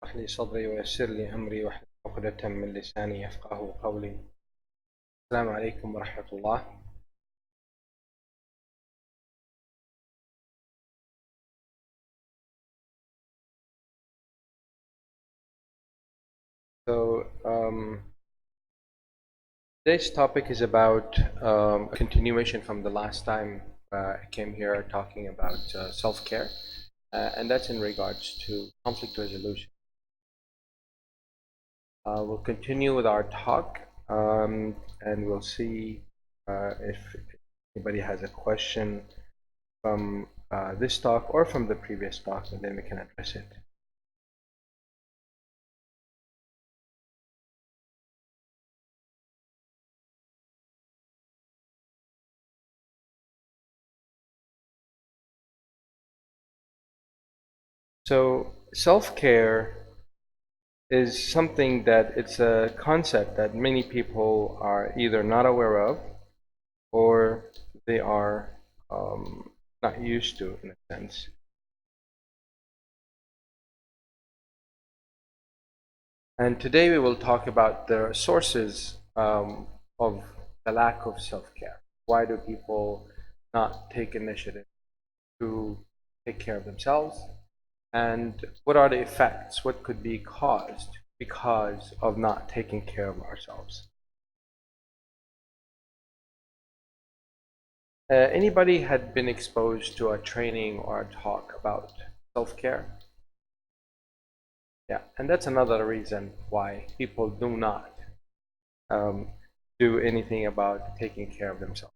اشرح لي صدري ويسر لي أمري واحلل عقدة من لساني يفقهوا قولي. السلام عليكم ورحمة الله. Today's topic is about a continuation from the last time I came here talking about self-care, and that's in regards to conflict resolution. We'll continue with our talk, and we'll see if anybody has a question from this talk or from the previous talk, and then we can address it. So self-care is something that it's a concept that many people are either not aware of or they are not used to, in a sense. And today we will talk about the sources of the lack of self-care. Why do people not take initiative to take care of themselves? And what are the effects? What could be caused because of not taking care of ourselves? Anybody had been exposed to a training or a talk about self-care? Yeah, and that's another reason why people do not do anything about taking care of themselves.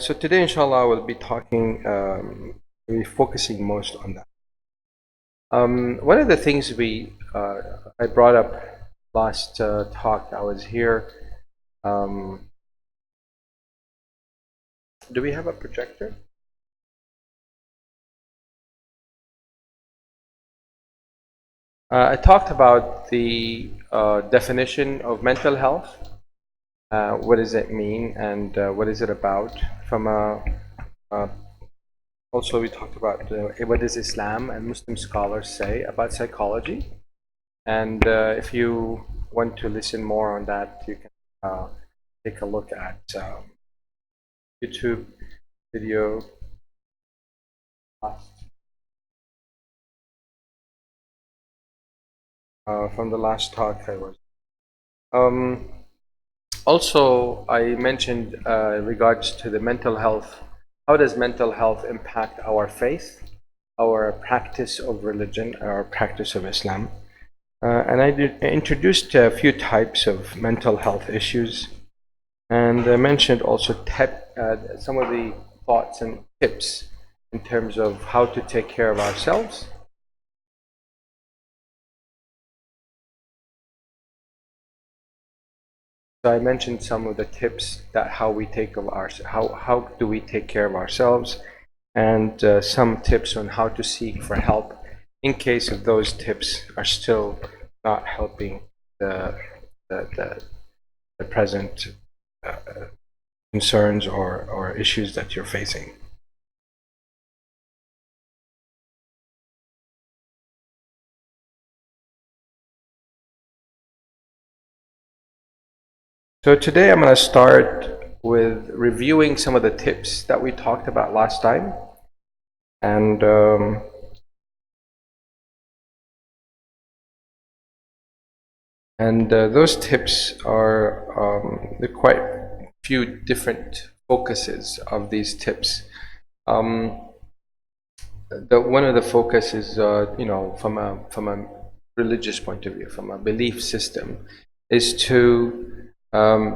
So today, inshallah, we'll be talking, we'll be focusing most on that. One of the things I brought up last talk I was here. Do we have a projector? I talked about the definition of mental health. What does it mean, and what is it about? Also, we talked about what does Islam and Muslim scholars say about psychology. And if you want to listen more on that, you can take a look at YouTube video from the last talk I was. Also, I mentioned regards to the mental health. How does mental health impact our faith, our practice of religion, our practice of Islam? And I introduced a few types of mental health issues, and I mentioned also some of the thoughts and tips in terms of how to take care of ourselves. So I mentioned some of the tips that how do we take care of ourselves, and some tips on how to seek for help in case of those tips are still not helping the present concerns or issues that you're facing. So today I'm going to start with reviewing some of the tips that we talked about last time, and those tips are there are quite a few different focuses of these tips. One of the focus is from a religious point of view, from a belief system, is to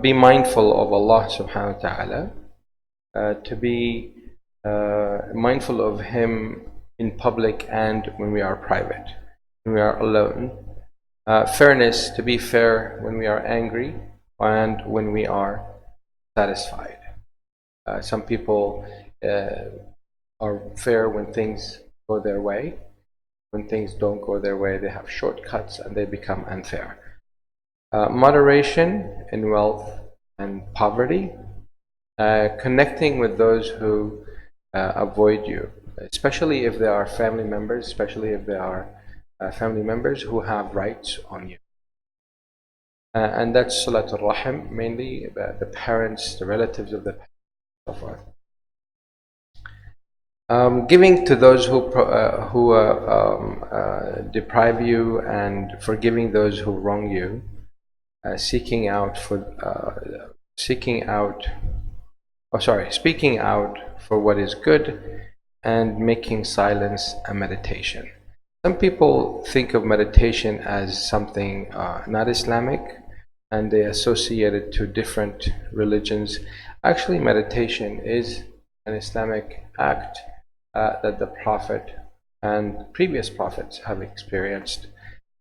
be mindful of Allah subhanahu wa ta'ala, to be mindful of Him in public and when we are private, when we are alone. Fairness, to be fair when we are angry and when we are satisfied. Some people are fair when things go their way. When things don't go their way, they have shortcuts and they become unfair. Moderation in wealth and poverty, connecting with those who avoid you, especially if they are family members, especially if they are family members who have rights on you. And that's Salatul Rahim, mainly the parents, the relatives of the parents, so forth. Giving to those who deprive you, and forgiving those who wrong you, speaking out for what is good, and making silence a meditation. Some people think of meditation as something not Islamic, and they associate it to different religions. Actually, meditation is an Islamic act that the Prophet and previous prophets have experienced,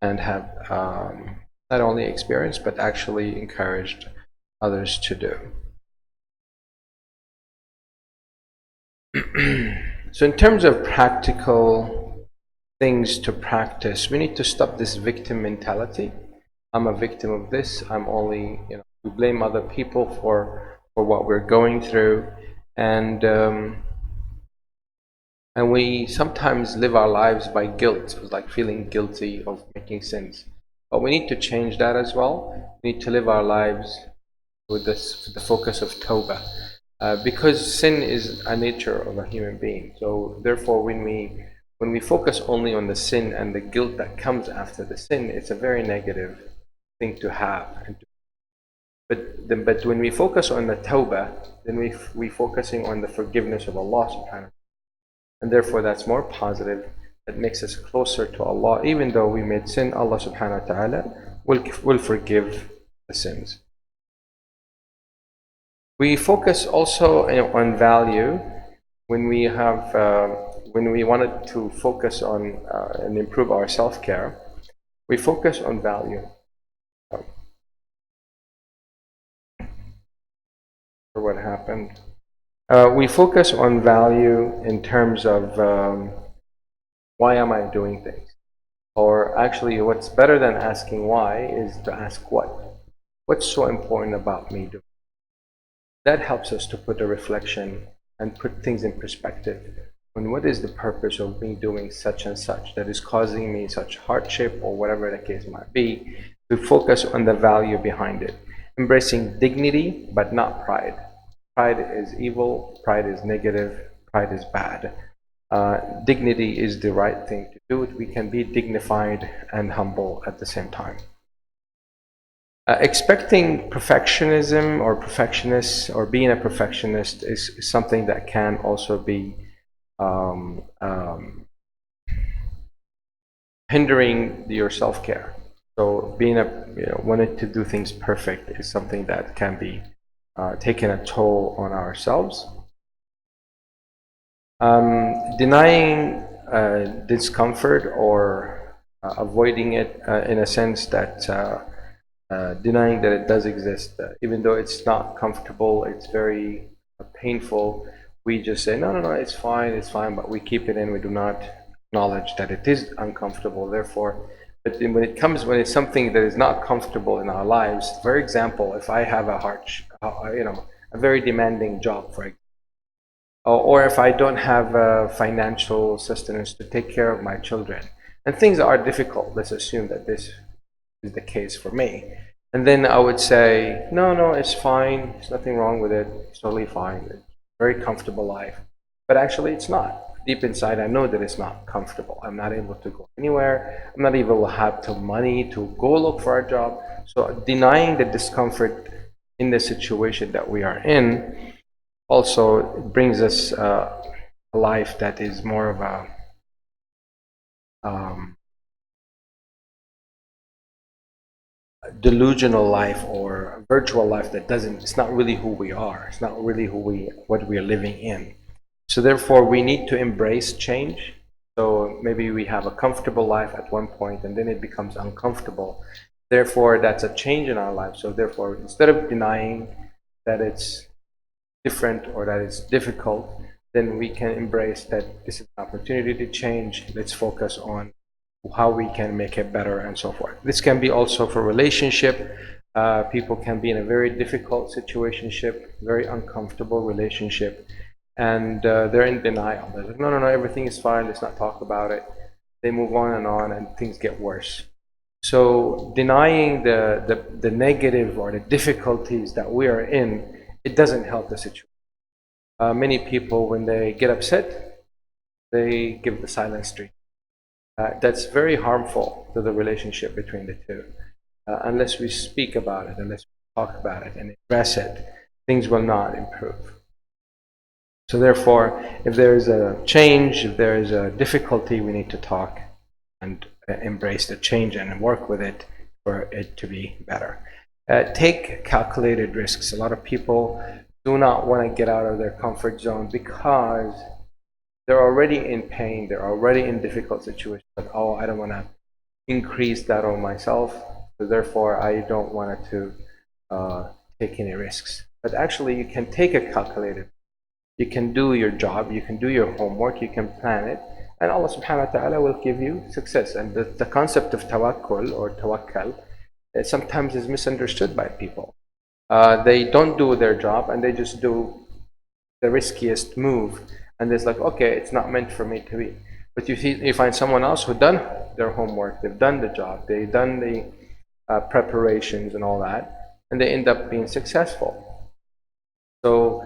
and have not only experienced but actually encouraged others to do. So in terms of practical things to practice, we need to stop this victim mentality. I'm a victim of this. I'm only, we blame other people for what we're going through, and we sometimes live our lives by guilt, like feeling guilty of making sins. But we need to change that as well. We need to live our lives with the focus of tawbah, because sin is a nature of a human being. So therefore, when we focus only on the sin and the guilt that comes after the sin, it's a very negative thing to have. But when we focus on the tawbah, then we focusing on the forgiveness of Allah subhanahu wa ta'ala. And therefore that's more positive. That makes us closer to Allah. Even though we made sin, Allah subhanahu wa ta'ala will forgive the sins. We focus also on value. When we wanted to focus on and improve our self-care, we focus on value. What happened? We focus on value in terms of why am I doing things? Or actually, what's better than asking why is to ask what. What's so important about me doing? That helps us to put a reflection and put things in perspective on what is the purpose of me doing such and such that is causing me such hardship, or whatever the case might be. To focus on the value behind it. Embracing dignity, but not pride. Pride is evil, pride is negative, pride is bad. Dignity is the right thing to do. We can be dignified and humble at the same time. Expecting perfectionism or perfectionists, or being a perfectionist, is something that can also be hindering your self-care. So being wanting to do things perfect is something that can be taking a toll on ourselves. Denying discomfort, or avoiding it in a sense that denying that it does exist, even though it's not comfortable, it's very painful. We just say no, it's fine, but we keep it in. We do not acknowledge that it is uncomfortable. Therefore, but when it's something that is not comfortable in our lives, for example, if I have a very demanding job, for example, or if I don't have financial sustenance to take care of my children, and things are difficult, let's assume that this is the case for me, and then I would say, no, it's fine, there's nothing wrong with it, it's totally fine, it's a very comfortable life. But actually it's not. Deep inside, I know that it's not comfortable. I'm not able to go anywhere. I'm not able to have the money to go look for a job. So denying the discomfort in the situation that we are in also brings us a life that is more of a delusional life, or a virtual life that it's not really who we are. It's not really what we are living in. So therefore, we need to embrace change. So maybe we have a comfortable life at one point, and then it becomes uncomfortable. Therefore, that's a change in our life. So therefore, instead of denying that it's different or that it's difficult, then we can embrace that this is an opportunity to change. Let's focus on how we can make it better, and so forth. This can be also for relationship. People can be in a very difficult situationship, very uncomfortable relationship, and they're in denial. They're like, no, everything is fine, let's not talk about it. they move on, and things get worse. So denying the negative or the difficulties that we are in, it doesn't help the situation. Many people, when they get upset, they give the silent streak. That's very harmful to the relationship between the two. Unless we speak about it, unless we talk about it and address it, things will not improve. So therefore, if there is a change, if there is a difficulty, we need to talk and embrace the change and work with it for it to be better. Take calculated risks. A lot of people do not want to get out of their comfort zone because they're already in pain, they're already in difficult situations. But, oh, I don't want to increase that on myself, so therefore I don't want to take any risks. But actually, you can take a calculated. You can do your job, you can do your homework, you can plan it, and Allah subhanahu wa ta'ala will give you success. And the concept of tawakkul or tawakkal sometimes is misunderstood by people. They don't do their job and they just do the riskiest move, and it's like, okay, it's not meant for me to be. But you find someone else who done their homework, they've done the job, they've done the preparations and all that, and they end up being successful. So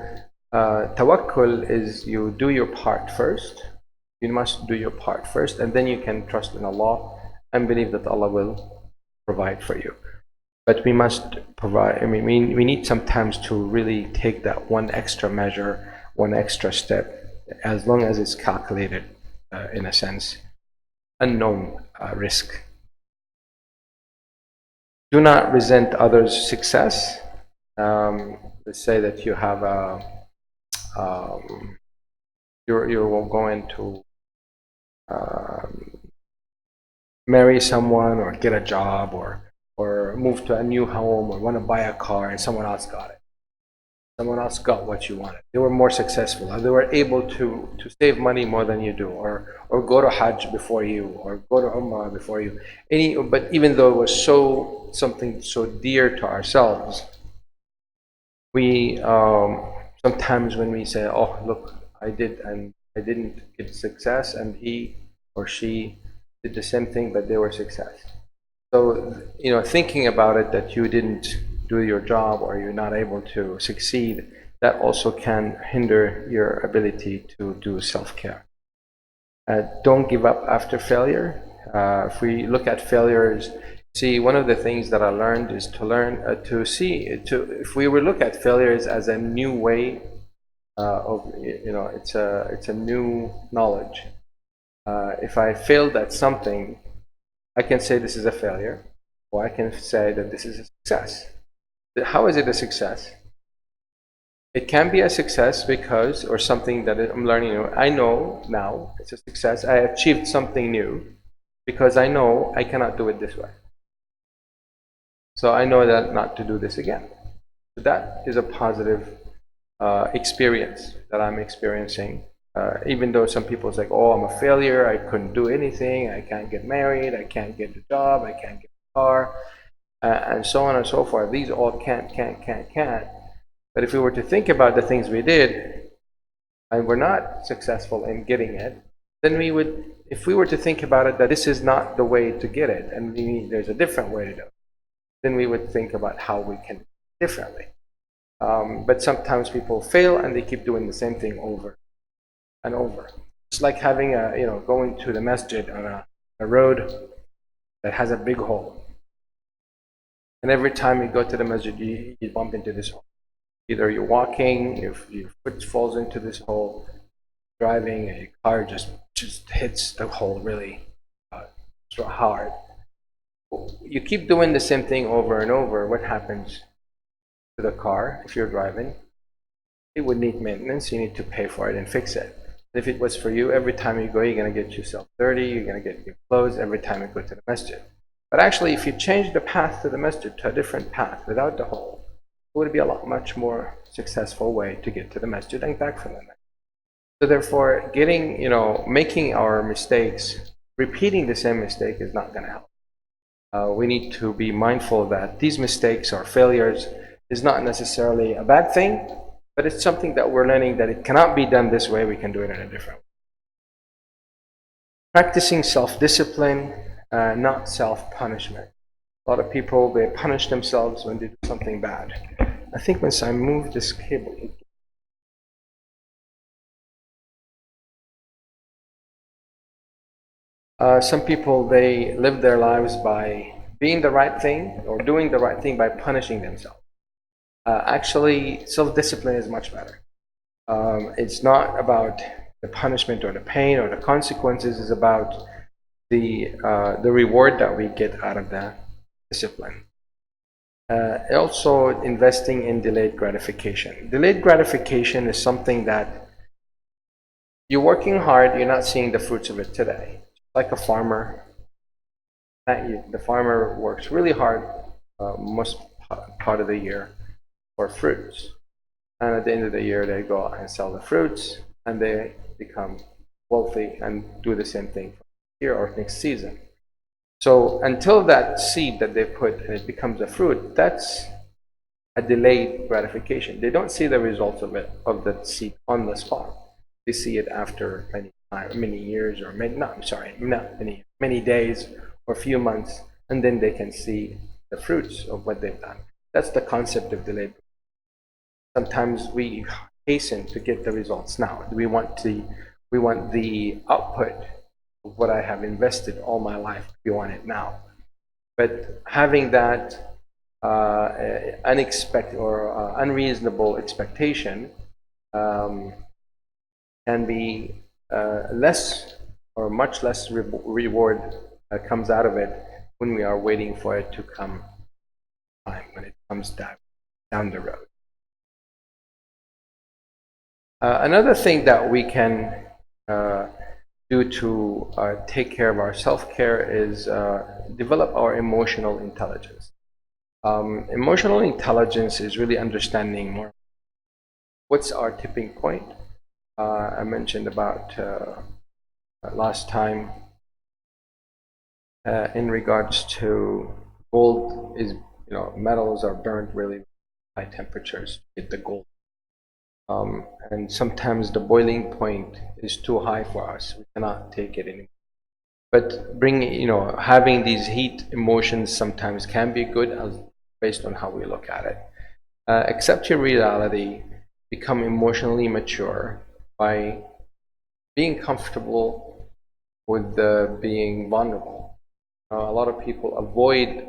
tawakkul is you do your part first. You must do your part first, and then you can trust in Allah and believe that Allah will provide for you. But we must provide. I mean, we need sometimes to really take that one extra measure, one extra step, as long as it's calculated, in a sense, unknown risk. Do not resent others' success. Let's say that you have you're going to marry someone or get a job or move to a new home or want to buy a car, and someone else got it. Someone else got what you wanted. They were more successful. They were able to save money more than you do, or go to Hajj before you, or go to Ummah before you. But even though it was something so dear to ourselves, we sometimes when we say, "Oh, look, I did and I didn't get success, and he or she did the same thing, but they were success." So, thinking about it, that you didn't do your job or you're not able to succeed, that also can hinder your ability to do self-care. Don't give up after failure. If we look at failures, see, one of the things that I learned is to learn if we look at failures as a new way of, it's a new knowledge. If I failed at something, I can say this is a failure, or I can say that this is a success. How is it a success? It can be a success because, or something that I'm learning, I know now it's a success. I achieved something new because I know I cannot do it this way. So I know that not to do this again. So that is a positive experience that I'm experiencing. Even though some people say, "Oh, I'm a failure, I couldn't do anything, I can't get married, I can't get a job, I can't get a car," and so on and so forth. These all can't. But if we were to think about the things we did, and we're not successful in getting it, then we would, if we were to think about it, that this is not the way to get it, and there's a different way to do it, then we would think about how we can do it differently. But sometimes people fail and they keep doing the same thing over and over. It's like having going to the masjid on a road that has a big hole. And every time you go to the masjid, you bump into this hole. Either you're walking, if your foot falls into this hole, driving, and your car just hits the hole really so hard. You keep doing the same thing over and over. What happens to the car if you're driving? It would need maintenance. You need to pay for it and fix it. If it was for you, every time you go, you're going to get yourself dirty, you're going to get your clothes every time you go to the masjid. But actually, if you change the path to the masjid to a different path without the hole, it would be a lot much more successful way to get to the masjid and back from the masjid. So therefore, making our mistakes, repeating the same mistake is not going to help. We need to be mindful that these mistakes or failures is not necessarily a bad thing, but it's something that we're learning that it cannot be done this way, we can do it in a different way. Practicing self-discipline, not self-punishment. A lot of people, they punish themselves when they do something bad. I think once I move this cable, some people, they live their lives by being the right thing or doing the right thing by punishing themselves. Actually, self-discipline is much better. It's not about the punishment or the pain or the consequences. It's about the reward that we get out of the discipline. Also, investing in delayed gratification. Delayed gratification is something that you're working hard, you're not seeing the fruits of it today. Like a farmer, the farmer works really hard most part of the year for fruits. And at the end of the year, they go out and sell the fruits, and they become wealthy and do the same thing here or next season. So until that seed that they put and it becomes a fruit, that's a delayed gratification. They don't see the results of it, of that seed on the spot. They see it after many years, or many days or few months, and then they can see the fruits of what they've done. That's the concept of delayed. Sometimes we hasten to get the results now. We want the output of what I have invested all my life. We want it now. But having that unexpected or unreasonable expectation can be less or much less reward comes out of it when we are waiting for it to come when it comes down the road. Another thing that we can do to take care of our self-care is develop our emotional intelligence. Emotional intelligence is really understanding more what's our tipping point. I mentioned about last time in regards to gold is, metals are burnt really high temperatures to get the gold. And sometimes the boiling point is too high for us. We cannot take it anymore. But having these heat emotions sometimes can be good based on how we look at it. Accept your reality, become emotionally mature by being comfortable with being vulnerable. A lot of people avoid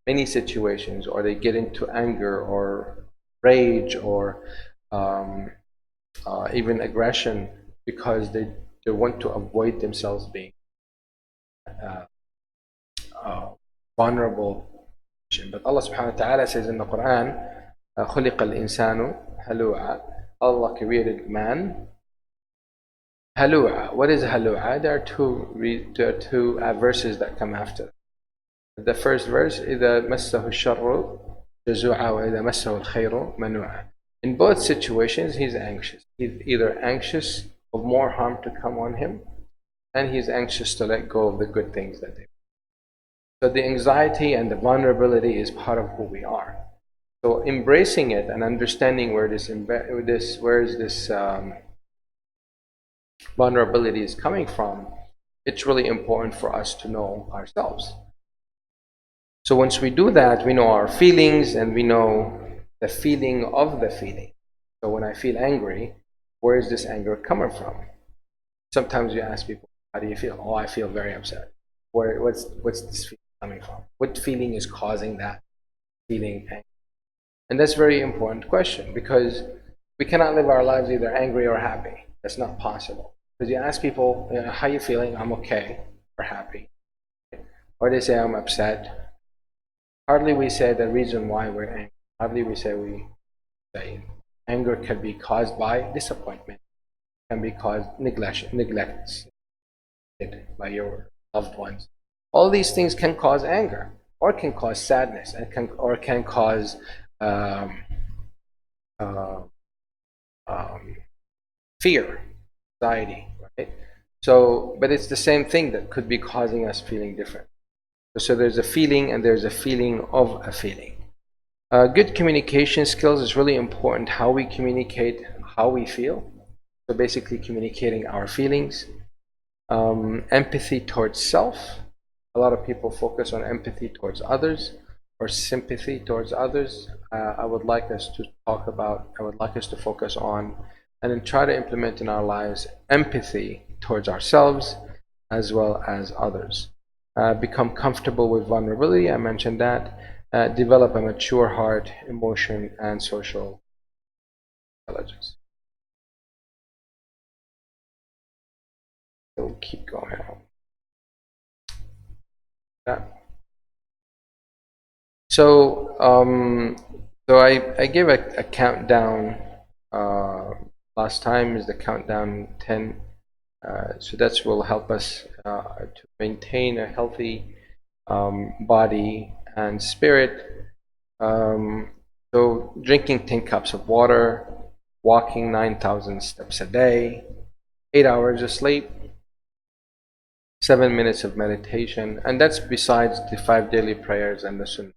many situations, or they get into anger or rage or even aggression because they want to avoid themselves being vulnerable. But Allah subhanahu wa ta'ala says in the Quran, خُلِقَ الْإِنسَانُ هَلُوعًا. Allah created man halu'a. What is halu'a? There are two verses that come after. The first verse, إِذَا مَسَّهُ الشَّرُّ جَزُوعًا وَإِذَا مَسَّهُ الْخَيْرُ مَنُوعًا. In both situations, he's anxious. He's either anxious of more harm to come on him, and he's anxious to let go of the good things that they. So the anxiety and the vulnerability is part of who we are. So embracing it and understanding where this vulnerability is coming from, it's really important for us to know ourselves. So once we do that, we know our feelings and we know the feeling of the feeling. So when I feel angry, where is this anger coming from? Sometimes you ask people, how do you feel? Oh, I feel very upset. What's this feeling coming from? What feeling is causing that feeling angry? And that's a very important question, because we cannot live our lives either angry or happy. That's not possible. Because you ask people, how are you feeling? I'm okay, or happy. Or they say, I'm upset. Hardly we say the reason why we're angry. Hardly we say anger can be caused by disappointment, can be caused neglect by your loved ones. All these things can cause anger, or can cause sadness, and can cause fear, anxiety, right? So, but it's the same thing that could be causing us feeling different. So there's a feeling, and there's a feeling of a feeling. Good communication skills is really important. How we communicate how we feel. So basically communicating our feelings, Empathy towards self. A lot of people focus on empathy towards others or sympathy towards others. I would like us to focus on and then try to implement in our lives empathy towards ourselves as well as others. Become comfortable with vulnerability, I mentioned that. Develop a mature heart, emotion, and social intelligence. We'll keep going on. Yeah. So, I gave a countdown. Last time is the countdown 10. So that will help us to maintain a healthy body and spirit. So drinking 10 cups of water, walking 9,000 steps a day, 8 hours of sleep, 7 minutes of meditation, and that's besides the 5 daily prayers and the sunnah.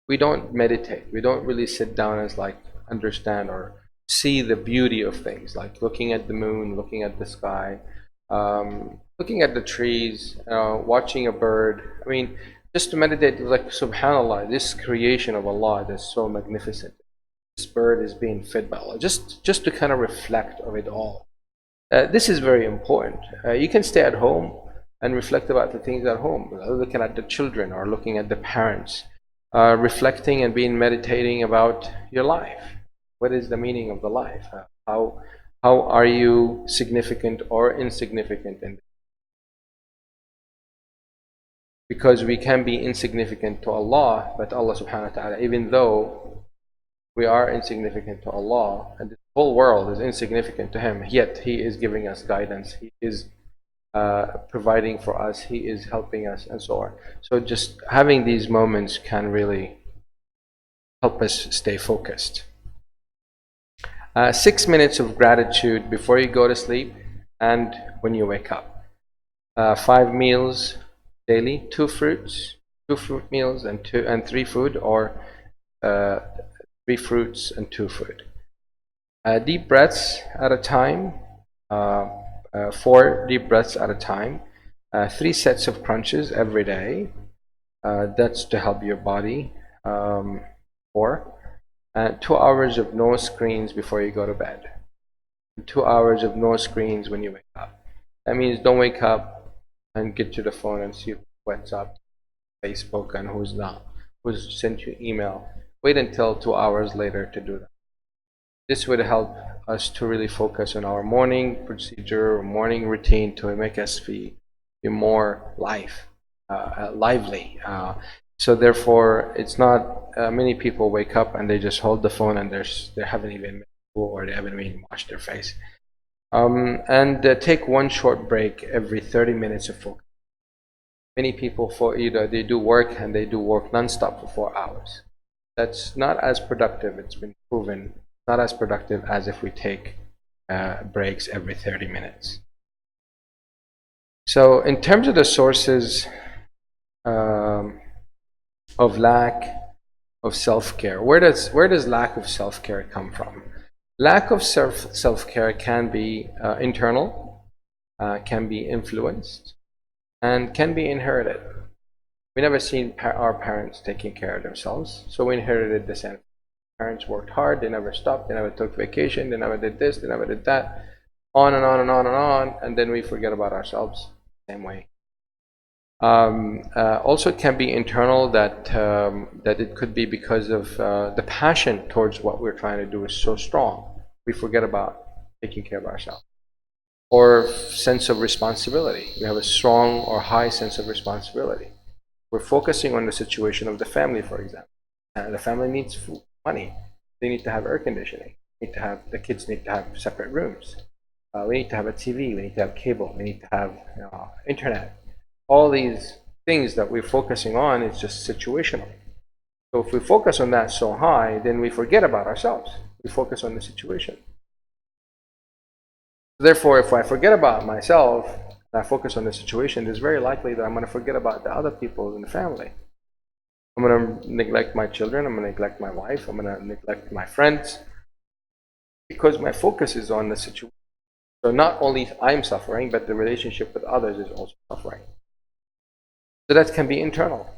We don't meditate. We don't really sit down and understand or see the beauty of things, like looking at the moon, looking at the sky, looking at the trees, watching a bird. I mean, just to meditate, like subhanallah, this creation of Allah that's so magnificent. This bird is being fed by Allah. Just to kind of reflect of it all. This is very important. You can stay at home and reflect about the things at home, looking at the children or looking at the parents, reflecting and meditating about your life. What is the meaning of the life? How are you significant or insignificant in this? Because we can be insignificant to Allah, but Allah subhanahu wa ta'ala, even though we are insignificant to Allah and the whole world is insignificant to Him, yet He is giving us guidance, He is providing for us, He is helping us, and so on. So just having these moments can really help us stay focused. 6 minutes of gratitude before you go to sleep and when you wake up. 5 meals daily, 2 fruits, 2 fruit meals and 3 food, or 3 fruits and 2 food. Deep breaths at a time, 4 deep breaths at a time, 3 sets of crunches every day. That's to help your body. 4. 2 hours of no screens before you go to bed. 2 hours of no screens when you wake up. That means don't wake up and get to the phone and see what's up, Facebook, and who's not, who's sent you email. Wait until 2 hours later to do that. This would help us to really focus on our morning procedure, morning routine, to make us feel more lively. So therefore, it's not many people wake up and they just hold the phone and they haven't even or they haven't even washed their face. And take 1 short break every 30 minutes of focus. Many people they do work and they do work non-stop for 4 hours. That's not as productive. It's been proven not as productive as if we take breaks every 30 minutes. So in terms of the sources of lack of self-care, where does lack of self-care come from? Lack of self-care can be internal, can be influenced, and can be inherited. We never seen our parents taking care of themselves, so we inherited the same. Parents worked hard, they never stopped, they never took vacation, they never did this, they never did that, on and on and on and on, and then we forget about ourselves the same way. Also, it can be internal, that it could be because of the passion towards what we're trying to do is so strong, we forget about taking care of ourselves. Or sense of responsibility. We have a strong or high sense of responsibility. We're focusing on the situation of the family, for example. The family needs food, money. They need to have air conditioning. The kids need to have separate rooms. We need to have a TV. We need to have cable. We need to have internet. All these things that we're focusing on is just situational. So if we focus on that so high, then we forget about ourselves. We focus on the situation. Therefore, if I forget about myself and I focus on the situation, it's very likely that I'm going to forget about the other people in the family. I'm going to neglect my children, I'm going to neglect my wife, I'm going to neglect my friends, because my focus is on the situation. So not only I'm suffering, but the relationship with others is also suffering. So that can be internal.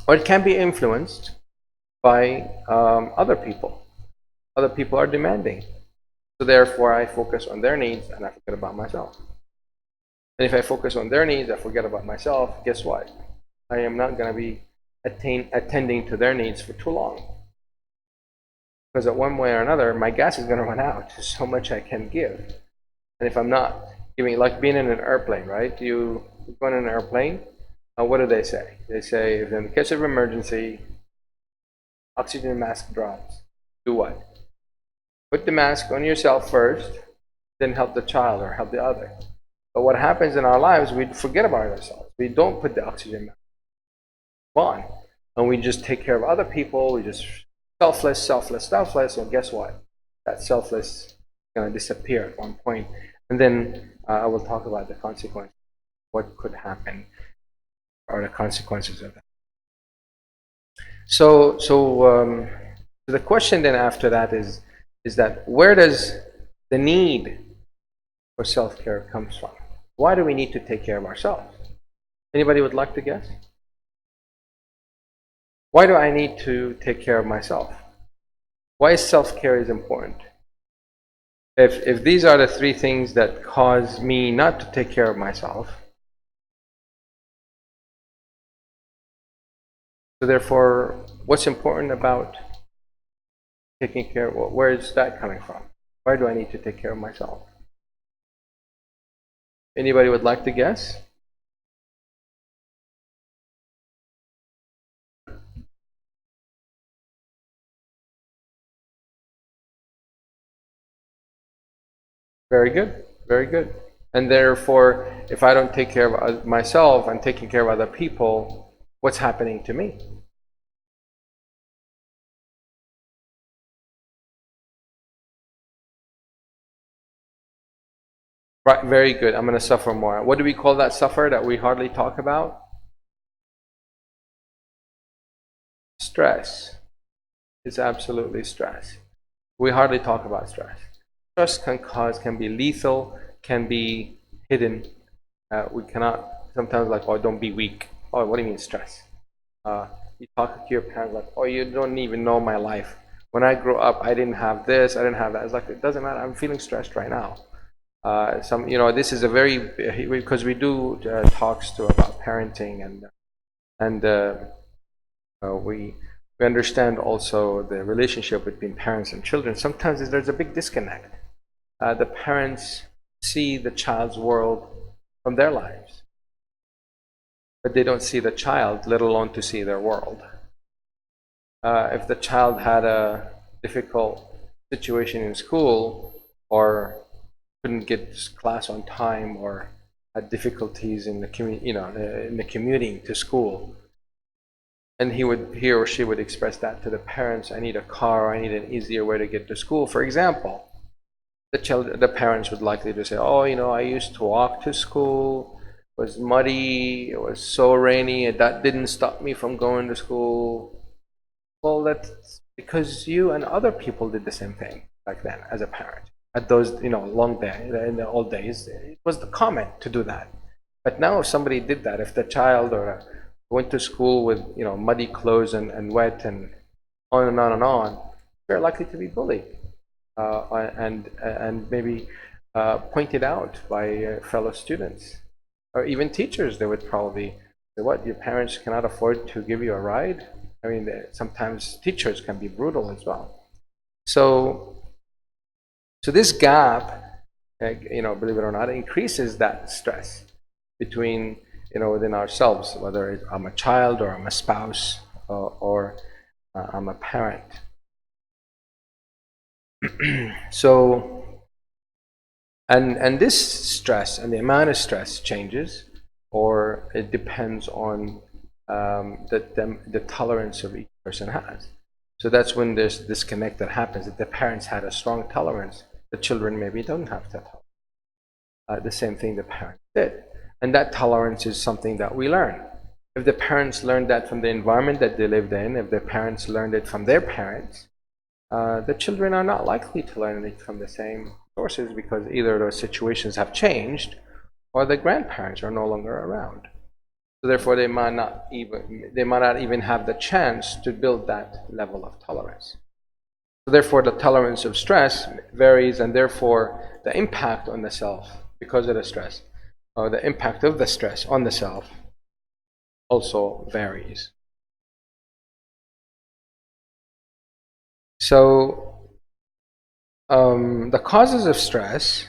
Or it can be influenced by other people. Other people are demanding. So therefore I focus on their needs and I forget about myself. And if I focus on their needs, I forget about myself, guess what? I am not going to be attending to their needs for too long. Because at one way or another, my gas is going to run out. There's so much I can give. And if I'm not giving, like being in an airplane, right? You go in an airplane, what do they say? They say, if in the case of emergency, oxygen mask drops, do what? Put the mask on yourself first, then help the child or help the other. But what happens in our lives, we forget about ourselves. We don't put the oxygen mask on. And we just take care of other people. We just selfless, and guess what? That selfless is going to disappear at one point. And then I will talk about the consequences, what could happen, or the consequences of that. So the question then after that is that where does the need for self-care comes from? Why do we need to take care of ourselves? Anybody would like to guess? Why do I need to take care of myself? Why is self-care is important? If these are the three things that cause me not to take care of myself, so therefore, what's important about taking care of, where is that coming from? Why do I need to take care of myself? Anybody would like to guess? Very good, very good. And therefore, if I don't take care of myself, I'm taking care of other people, what's happening to me? Right, very good. I'm going to suffer more. What do we call that suffer that we hardly talk about? Stress. It's absolutely stress. We hardly talk about stress. Stress can be lethal, can be hidden. We cannot sometimes like, oh, don't be weak. Oh, what do you mean stress? You talk to your parents like, oh, you don't even know my life. When I grew up, I didn't have this, I didn't have that. It's like, it doesn't matter. I'm feeling stressed right now. This is a very, because we do talks about parenting and we understand also the relationship between parents and children. Sometimes there's a big disconnect. The parents see the child's world from their lives, but they don't see the child, let alone to see their world. If the child had a difficult situation in school or couldn't get to class on time or had difficulties in the commuting to school, and he or she would express that to the parents, I need a car, I need an easier way to get to school, for example. The parents would likely to say, oh, I used to walk to school, it was muddy, it was so rainy, and that didn't stop me from going to school. Well, that's because you and other people did the same thing back then as a parent. At those, long days, in the old days, it was the common to do that. But now if somebody did that, if the child went to school with, muddy clothes and wet and on and on and on, they're likely to be bullied and maybe pointed out by fellow students or even teachers. They would probably say, what, your parents cannot afford to give you a ride? I mean, sometimes teachers can be brutal as well. So this gap, believe it or not, increases that stress between, within ourselves, whether I'm a child or I'm a spouse or I'm a parent. So, and this stress and the amount of stress changes, or it depends on the tolerance of each person has. So that's when there's disconnect that happens. If the parents had a strong tolerance, the children maybe don't have that tolerance. The same thing the parents did. And that tolerance is something that we learn. If the parents learned that from the environment that they lived in, if the parents learned it from their parents, the children are not likely to learn it from the same sources because either those situations have changed or the grandparents are no longer around. So therefore, they might not even have the chance to build that level of tolerance. So therefore, the tolerance of stress varies, and therefore, the impact on the self because of the stress, or the impact of the stress on the self, also varies. So, the causes of stress.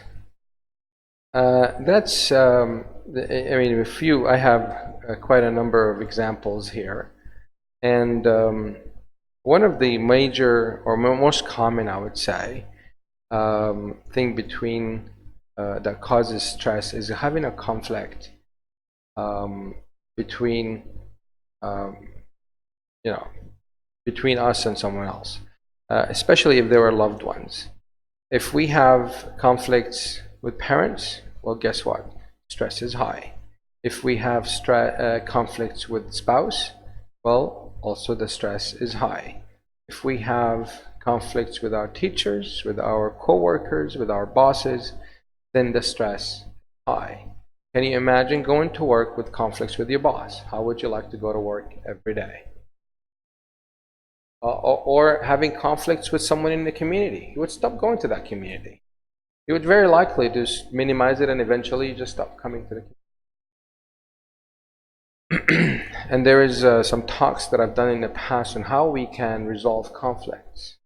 That's. I mean, I have quite a number of examples here, and one of the major or most common, I would say, thing between that causes stress is having a conflict between between us and someone else, especially if they were loved ones. If we have conflicts with parents, well, guess what? Stress is high. If we have conflicts with spouse, well, also the stress is high. If we have conflicts with our teachers, with our co-workers, with our bosses, then the stress is high. Can you imagine going to work with conflicts with your boss? How would you like to go to work every day? Or having conflicts with someone in the community, you would stop going to that community. You would very likely just minimize it, and eventually you just stop coming to the community. And there is some talks that I've done in the past on how we can resolve conflicts.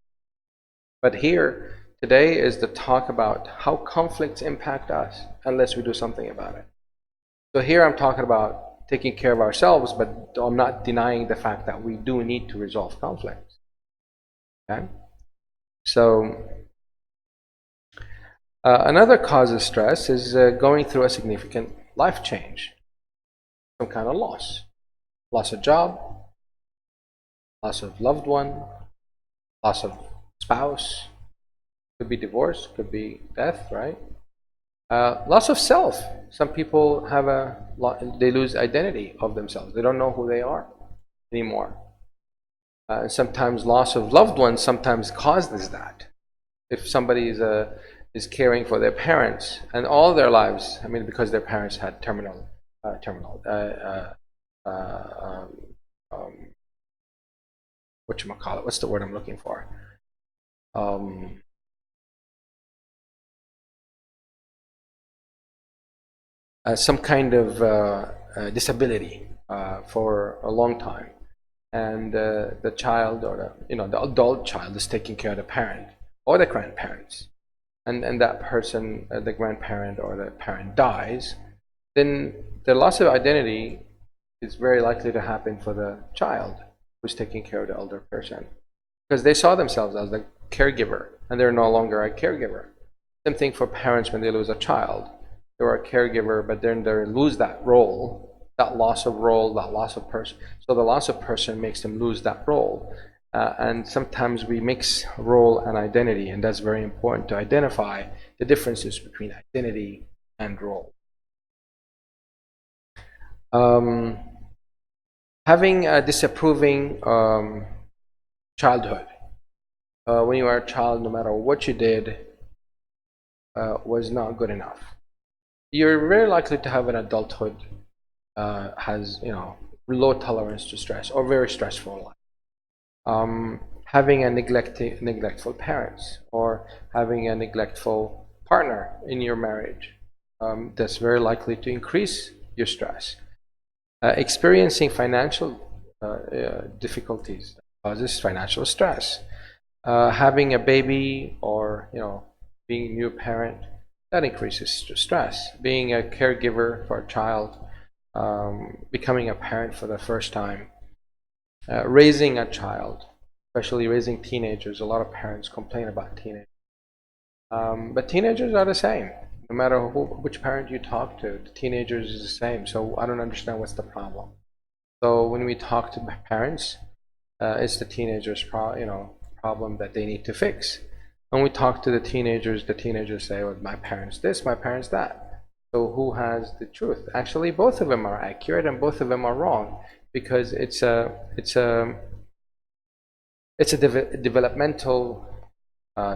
But here, today is the talk about how conflicts impact us unless we do something about it. So here I'm talking about taking care of ourselves, but I'm not denying the fact that we do need to resolve conflicts. Okay? So another cause of stress is going through a significant life change, some kind of loss of job, loss of loved one, loss of spouse, could be divorce, could be death, right? Loss of self. Some people have they lose identity of themselves. They don't know who they are anymore. Sometimes loss of loved ones sometimes causes that. If somebody is caring for their parents and all their lives, I mean, because their parents had whatchamacallit, what's the word I'm looking for? Some kind of disability for a long time, and the child or the adult child is taking care of the parent or the grandparents, and that person, the grandparent or the parent dies, then the loss of identity is very likely to happen for the child who's taking care of the elder person, because they saw themselves as the caregiver and they're no longer a caregiver. Same thing for parents when they lose a child. They were a caregiver, but then they lose that role, that loss of person. So the loss of person makes them lose that role. And sometimes we mix role and identity, and that's very important to identify the differences between identity and role. Having a disapproving childhood. When you were a child, no matter what you did, was not good enough. You're very likely to have an adulthood has low tolerance to stress or very stressful life. Having a neglectful parents or having a neglectful partner in your marriage, that's very likely to increase your stress. Experiencing financial difficulties causes financial stress. Having a baby or being a new parent, that increases stress. Being a caregiver for a child, becoming a parent for the first time, raising a child, especially raising teenagers. A lot of parents complain about teenagers. But teenagers are the same. No matter which parent you talk to, the teenagers is the same. So I don't understand what's the problem. So when we talk to parents, it's the teenagers' problem that they need to fix. When we talk to the teenagers say, well, my parents this, my parents that. So who has the truth? Actually, both of them are accurate and both of them are wrong, because it's a developmental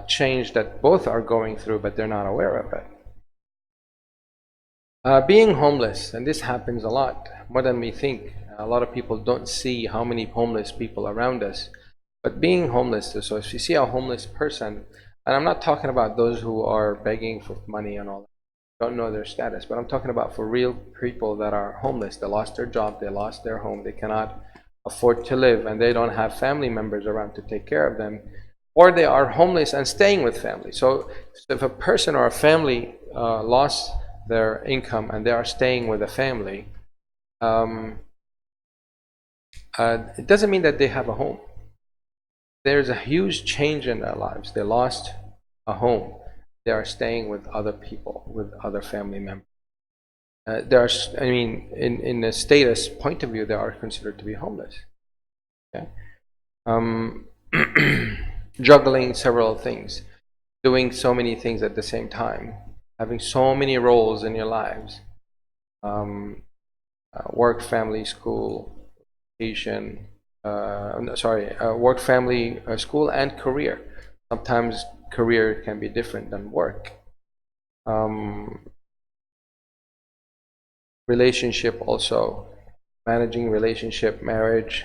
change that both are going through, but they're not aware of it. Being homeless, and this happens a lot, more than we think. A lot of people don't see how many homeless people around us. But being homeless, so if you see a homeless person, and I'm not talking about those who are begging for money and all that, don't know their status, but I'm talking about for real people that are homeless. They lost their job, they lost their home, they cannot afford to live, and they don't have family members around to take care of them, or they are homeless and staying with family. So if a person or a family lost their income and they are staying with a family, it doesn't mean that they have a home. There's a huge change in their lives. They lost a home. They are staying with other people, with other family members. I mean, in a status point of view, they are considered to be homeless. Okay? Juggling several things, doing so many things at the same time, having so many roles in your lives, work, family, school, education, work, family, school, and career. Sometimes career can be different than work. Relationship also, managing relationship, marriage,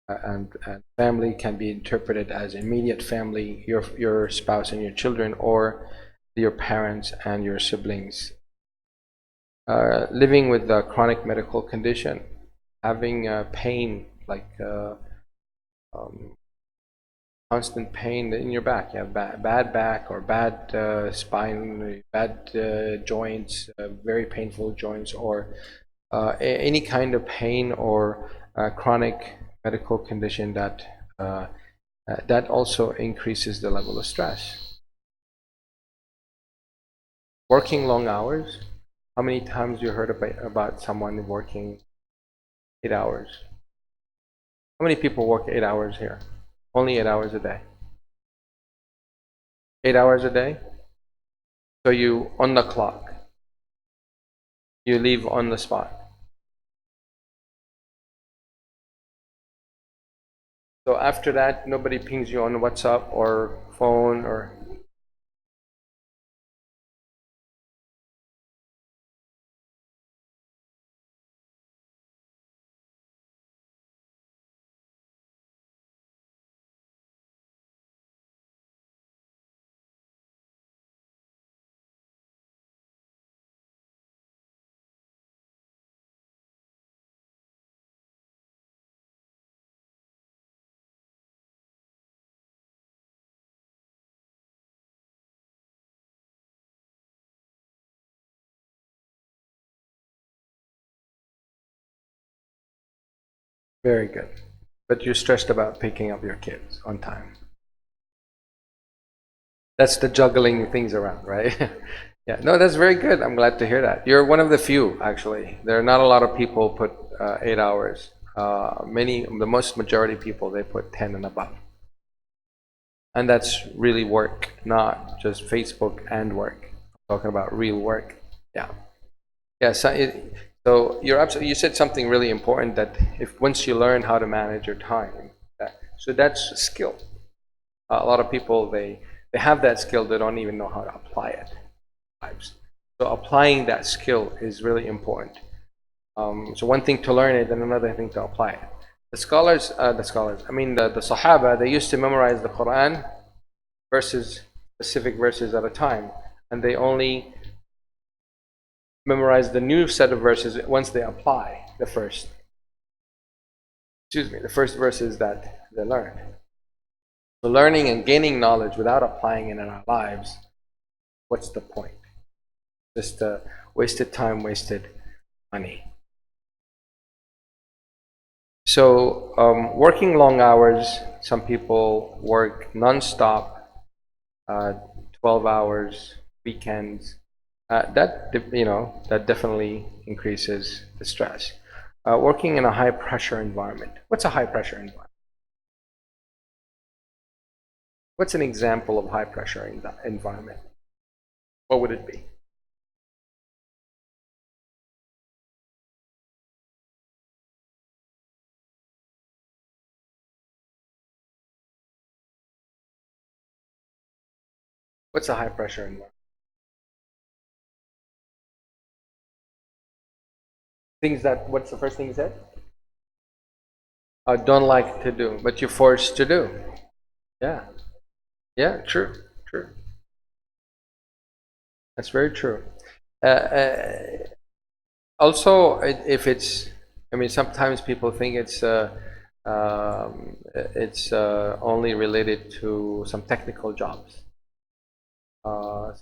and family can be interpreted as immediate family, your spouse and your children, or your parents and your siblings. Living with a chronic medical condition, having pain like constant pain in your back. You have bad back or bad spine, bad joints, very painful joints, or any kind of pain or chronic medical condition that that also increases the level of stress. Working long hours. How many times you heard about someone working 8 hours? How many people work 8 hours here? Only 8 hours a day. 8 hours a day? So you on the clock. You leave on the spot. So after that, nobody pings you on WhatsApp or phone or... Very good. But you're stressed about picking up your kids on time. That's the juggling things around, right? Yeah, no, that's very good. I'm glad to hear that. You're one of the few, actually. There are not a lot of people put 8 hours. The most majority people, they put 10 and above. And that's really work, not just Facebook and work. I'm talking about real work. Yeah. Yeah, so you're absolutely, you said something really important, that if once you learn how to manage your time, so that's a skill. A lot of people, they have that skill, they don't even know how to apply it. So applying that skill is really important. So one thing to learn it and another thing to apply it. The Sahaba, they used to memorize the Quran, specific verses at a time, and they only memorize the new set of verses once they apply the first verses that they learned. So learning and gaining knowledge without applying it in our lives, what's the point? Just wasted time, wasted money. So working long hours, some people work non-stop, 12 hours, weekends. That definitely increases the stress. Working in a high pressure environment. What's a high pressure environment? What's an example of high pressure environment? What would it be? What's a high pressure environment? Things that, what's the first thing you said? Don't like to do, but you're forced to do. Yeah. Yeah, true. True. That's very true. Also, if it's, I mean, sometimes people think it's only related to some technical jobs.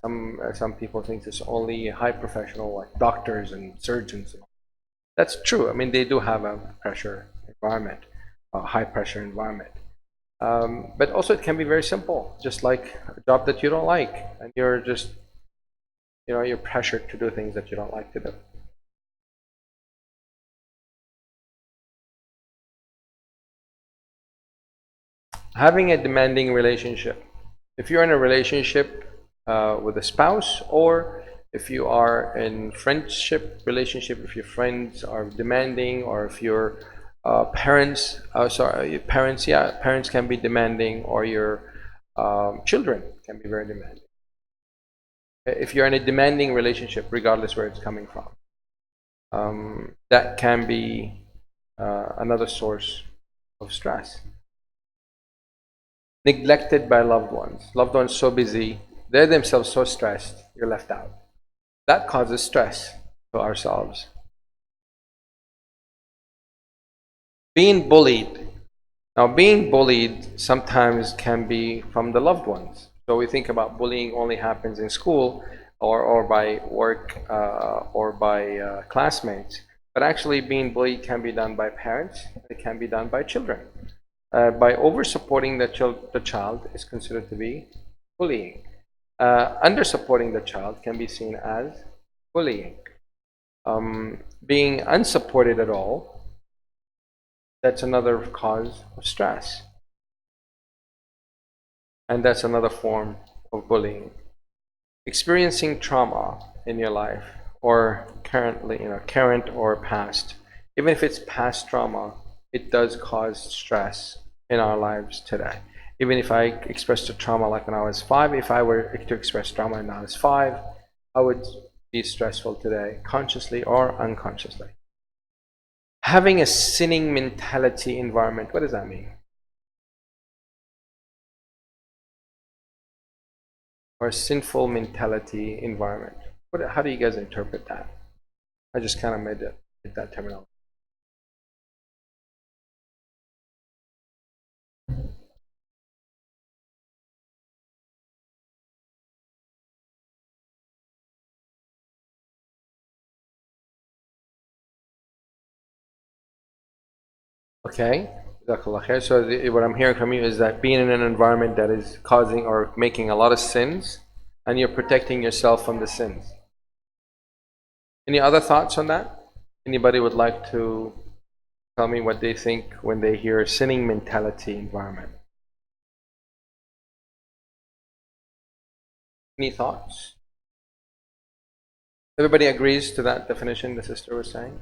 Some people think it's only high professional, like doctors and surgeons. That's true. I mean, they do have a pressure environment, a high pressure environment. But also, it can be very simple, just like a job that you don't like, and you're just, you're pressured to do things that you don't like to do. Having a demanding relationship. If you're in a relationship with a spouse, or if you are in friendship relationship, if your friends are demanding, or if your parents, yeah, parents can be demanding, or your children can be very demanding. If you're in a demanding relationship, regardless where it's coming from, that can be another source of stress. Neglected by loved ones. Loved ones so busy, they're themselves so stressed, you're left out. That causes stress to ourselves. Being bullied. Now, being bullied sometimes can be from the loved ones. So we think about bullying only happens in school, or by work, or by classmates. But actually, being bullied can be done by parents. It can be done by children. By over supporting the child is considered to be bullying. Under supporting the child can be seen as bullying. Being unsupported at all, that's another cause of stress. And that's another form of bullying. Experiencing trauma in your life, or currently, current or past, even if it's past trauma, it does cause stress in our lives today. Even if I expressed a trauma like when I was 5, if I were to express trauma when I was 5, I would be stressful today, consciously or unconsciously. Having a sinning mentality environment, what does that mean? Or a sinful mentality environment. How do you guys interpret that? I just kind of made that terminology. Okay. So what I'm hearing from you is that being in an environment that is causing or making a lot of sins, and you're protecting yourself from the sins. Any other thoughts on that? Anybody would like to tell me what they think when they hear a sinning mentality environment? Any thoughts? Everybody agrees to that definition the sister was saying?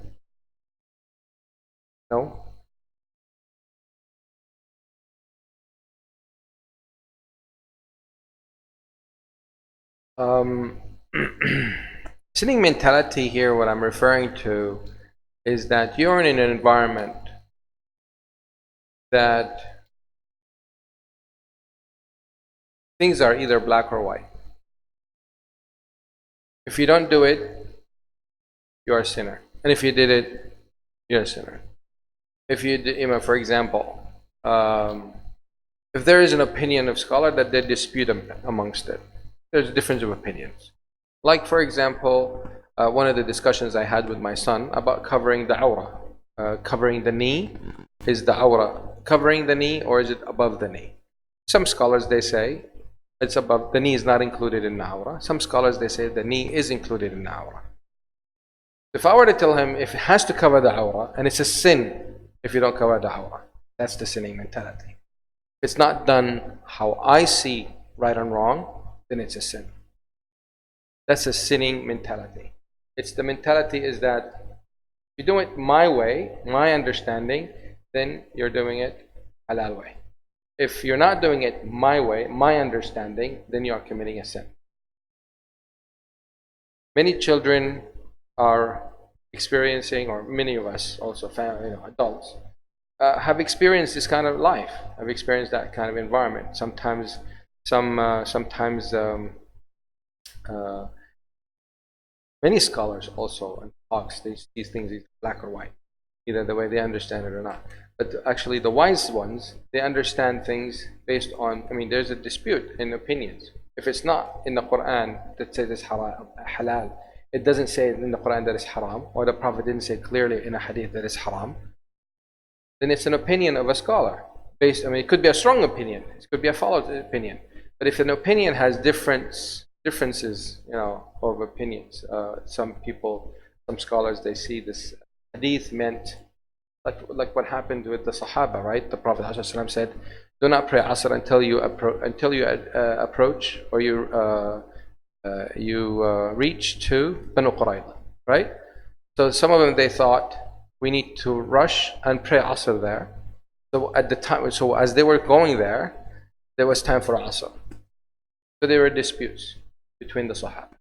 No? Sinning mentality here, what I'm referring to is that you're in an environment that things are either black or white. If you don't do it, you're a sinner. And if you did it, you're a sinner. If you, for example, if there is an opinion of scholar that they dispute amongst it, there's a difference of opinions. Like, for example, one of the discussions I had with my son about covering the awrah. Covering the knee, is the awrah covering the knee, or is it above the knee? Some scholars, they say it's above the knee, is not included in the awrah. Some scholars, they say the knee is included in the awrah. If I were to tell him if it has to cover the awrah, and it's a sin if you don't cover the awrah, that's the sinning mentality. If it's not done how I see right and wrong, then it's a sin. That's a sinning mentality. It's the mentality is that if you do it my way, my understanding, then you're doing it halal way. If you're not doing it my way, my understanding, then you are committing a sin. Many children are experiencing, or many of us also, adults, have experienced this kind of life, have experienced that kind of environment. Sometimes, many scholars also and talks these things is black or white, either the way they understand it or not. But actually, the wise ones, they understand things based on. I mean, there's a dispute in opinions. If it's not in the Quran that says it's halal, it doesn't say in the Quran that it's haram, or the Prophet didn't say clearly in a hadith that it's haram, then it's an opinion of a scholar. Based, I mean, it could be a strong opinion, it could be a followed opinion. But if an opinion has differences, of opinions, some people, some scholars, they see this hadith meant like what happened with the Sahaba, right? The Prophet ﷺ said, "Do not pray Asr until you approach or you reach to Banu Qurayza," right? So some of them, they thought we need to rush and pray Asr there. So at the time, so as they were going there was time for Asr. So there were disputes between the Sahaba.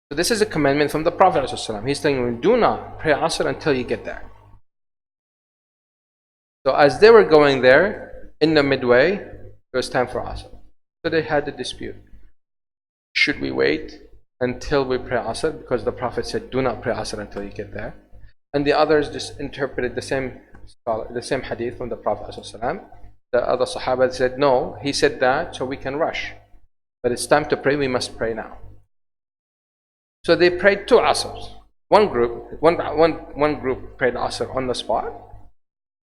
So this is a commandment from the Prophet ﷺ. He's telling them, do not pray Asr until you get there. So as they were going there, in the midway, it was time for Asr. So they had a dispute. Should we wait until we pray Asr? Because the Prophet said, do not pray Asr until you get there. And the others just interpreted the same hadith from the Prophet ﷺ. The other Sahaba said, no, he said that so we can rush. But it's time to pray, we must pray now. So they prayed 2 Asrs. One group prayed Asr on the spot,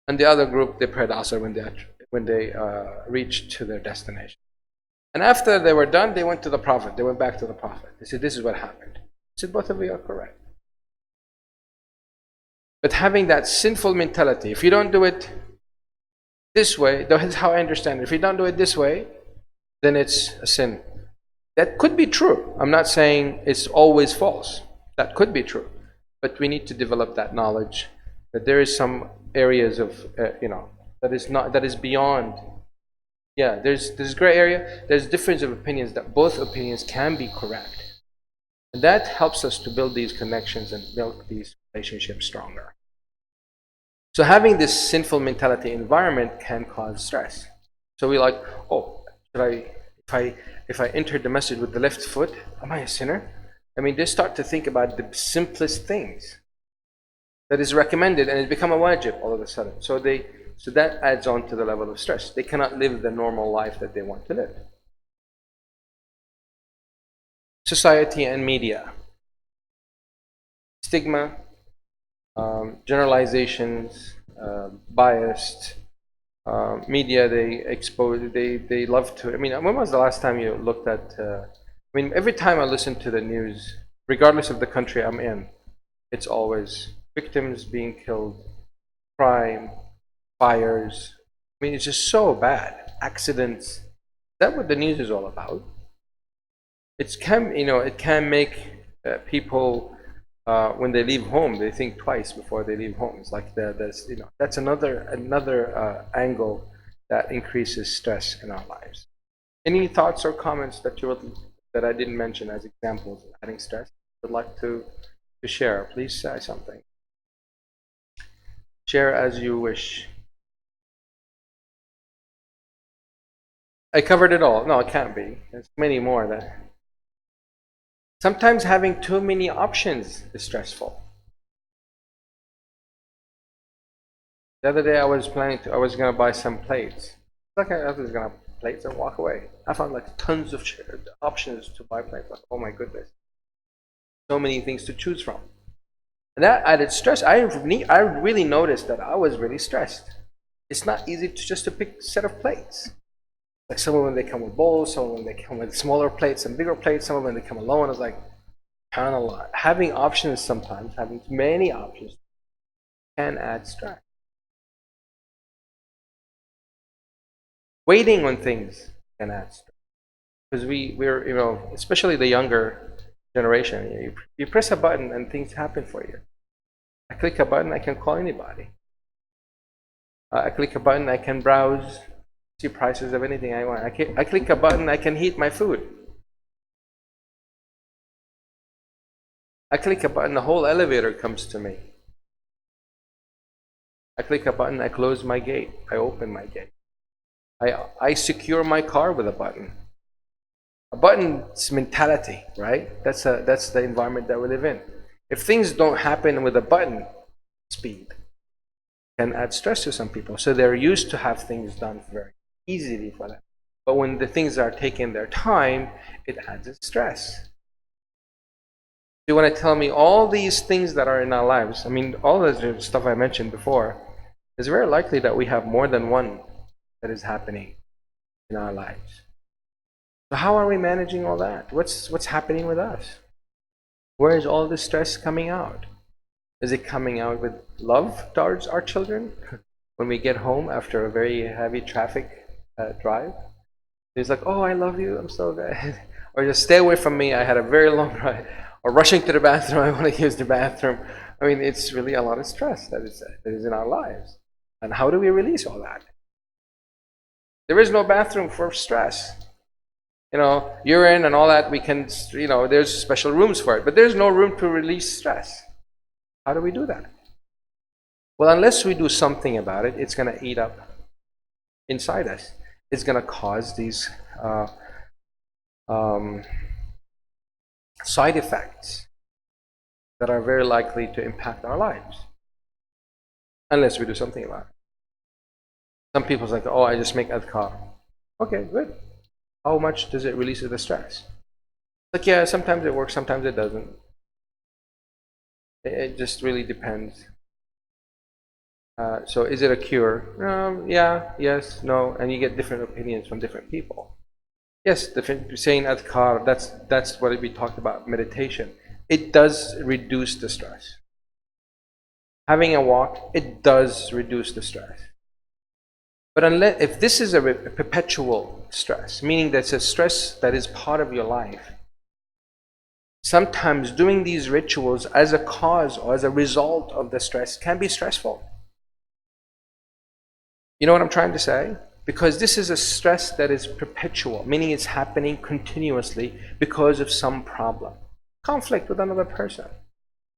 and the other group, they prayed Asr when they reached to their destination. And after they were done, they went to the Prophet. They went back to the Prophet. They said, this is what happened. He said, both of you are correct. But having that sinful mentality, if you don't do it this way, that's how I understand it. If you don't do it this way, then it's a sin. That could be true. I'm not saying it's always false. That could be true. But we need to develop that knowledge that there is some areas of, that is beyond. Yeah, there's gray area. There's difference of opinions that both opinions can be correct. And that helps us to build these connections and build these relationships stronger. So having this sinful mentality environment can cause stress. So we like, if I entered the masjid with the left foot, am I a sinner? I mean, they start to think about the simplest things that is recommended, and it become a wajib all of a sudden. So that adds on to the level of stress. They cannot live the normal life that they want to live. Society and media. Stigma, generalizations, biased, media, they love to, when was the last time you looked at, every time I listen to the news, regardless of the country I'm in, it's always victims being killed, crime, fires. It's just so bad. Accidents. Is that what the news is all about? It can make people, when they leave home, they think twice before they leave home. It's like that's another angle that increases stress in our lives. Any thoughts or comments that I didn't mention as examples of adding stress would like to share? Please say something. Share as you wish. I covered it all. No, it can't be. There's many more that. Sometimes having too many options is stressful. The other day I was going to buy some plates. Like I was going to plates and walk away. I found like tons of options to buy plates. Like, oh my goodness. So many things to choose from. And that added stress. I really noticed that I was really stressed. It's not easy just to pick a set of plates. Like some of them they come with bowls, some of them they come with smaller plates and bigger plates, some of them they come alone. I was like, subhanAllah. Having options sometimes, having many options can add stress. Waiting on things can add stress. Because we're, especially the younger generation, you press a button and things happen for you. I click a button, I can call anybody. I click a button, I can browse See prices of anything I want. I click a button, I can heat my food. I click a button, the whole elevator comes to me. I click a button, I close my gate, I open my gate. I secure my car with a button. A button's mentality, right? That's the environment that we live in. If things don't happen with a button speed, can add stress to some people. So they're used to have things done very easily for them. But when the things are taking their time, it adds a stress. You want to tell me all these things that are in our lives, I mean, all the stuff I mentioned before, it's very likely that we have more than one that is happening in our lives. So how are we managing all that? What's happening with us? Where is all this stress coming out? Is it coming out with love towards our children? When we get home after a very heavy traffic drive, it's like, oh, I love you, I'm so glad. Or just stay away from me, I had a very long ride. Or rushing to the bathroom, I want to use the bathroom. I mean, it's really a lot of stress that is in our lives. And how do we release all that? There is no bathroom for stress. You know, urine and all that, we can, you know, there's special rooms for it. But there's no room to release stress. How do we do that? Well, unless we do something about it, it's going to eat up inside us. It's going to cause these side effects that are very likely to impact our lives. Unless we do something about it. Some people's like, oh, I just make adhkar. Okay, good. How much does it release the stress? Like, yeah, sometimes it works, sometimes it doesn't. It just really depends. So is it a cure? Yeah, yes, no, and you get different opinions from different people. Yes, saying adhkar, that's what we talked about, meditation. It does reduce the stress. Having a walk, it does reduce the stress. But unless, if this is a perpetual stress, meaning that's a stress that is part of your life, sometimes doing these rituals as a cause or as a result of the stress can be stressful. You know what I'm trying to say? Because this is a stress that is perpetual, meaning it's happening continuously because of some problem. Conflict with another person.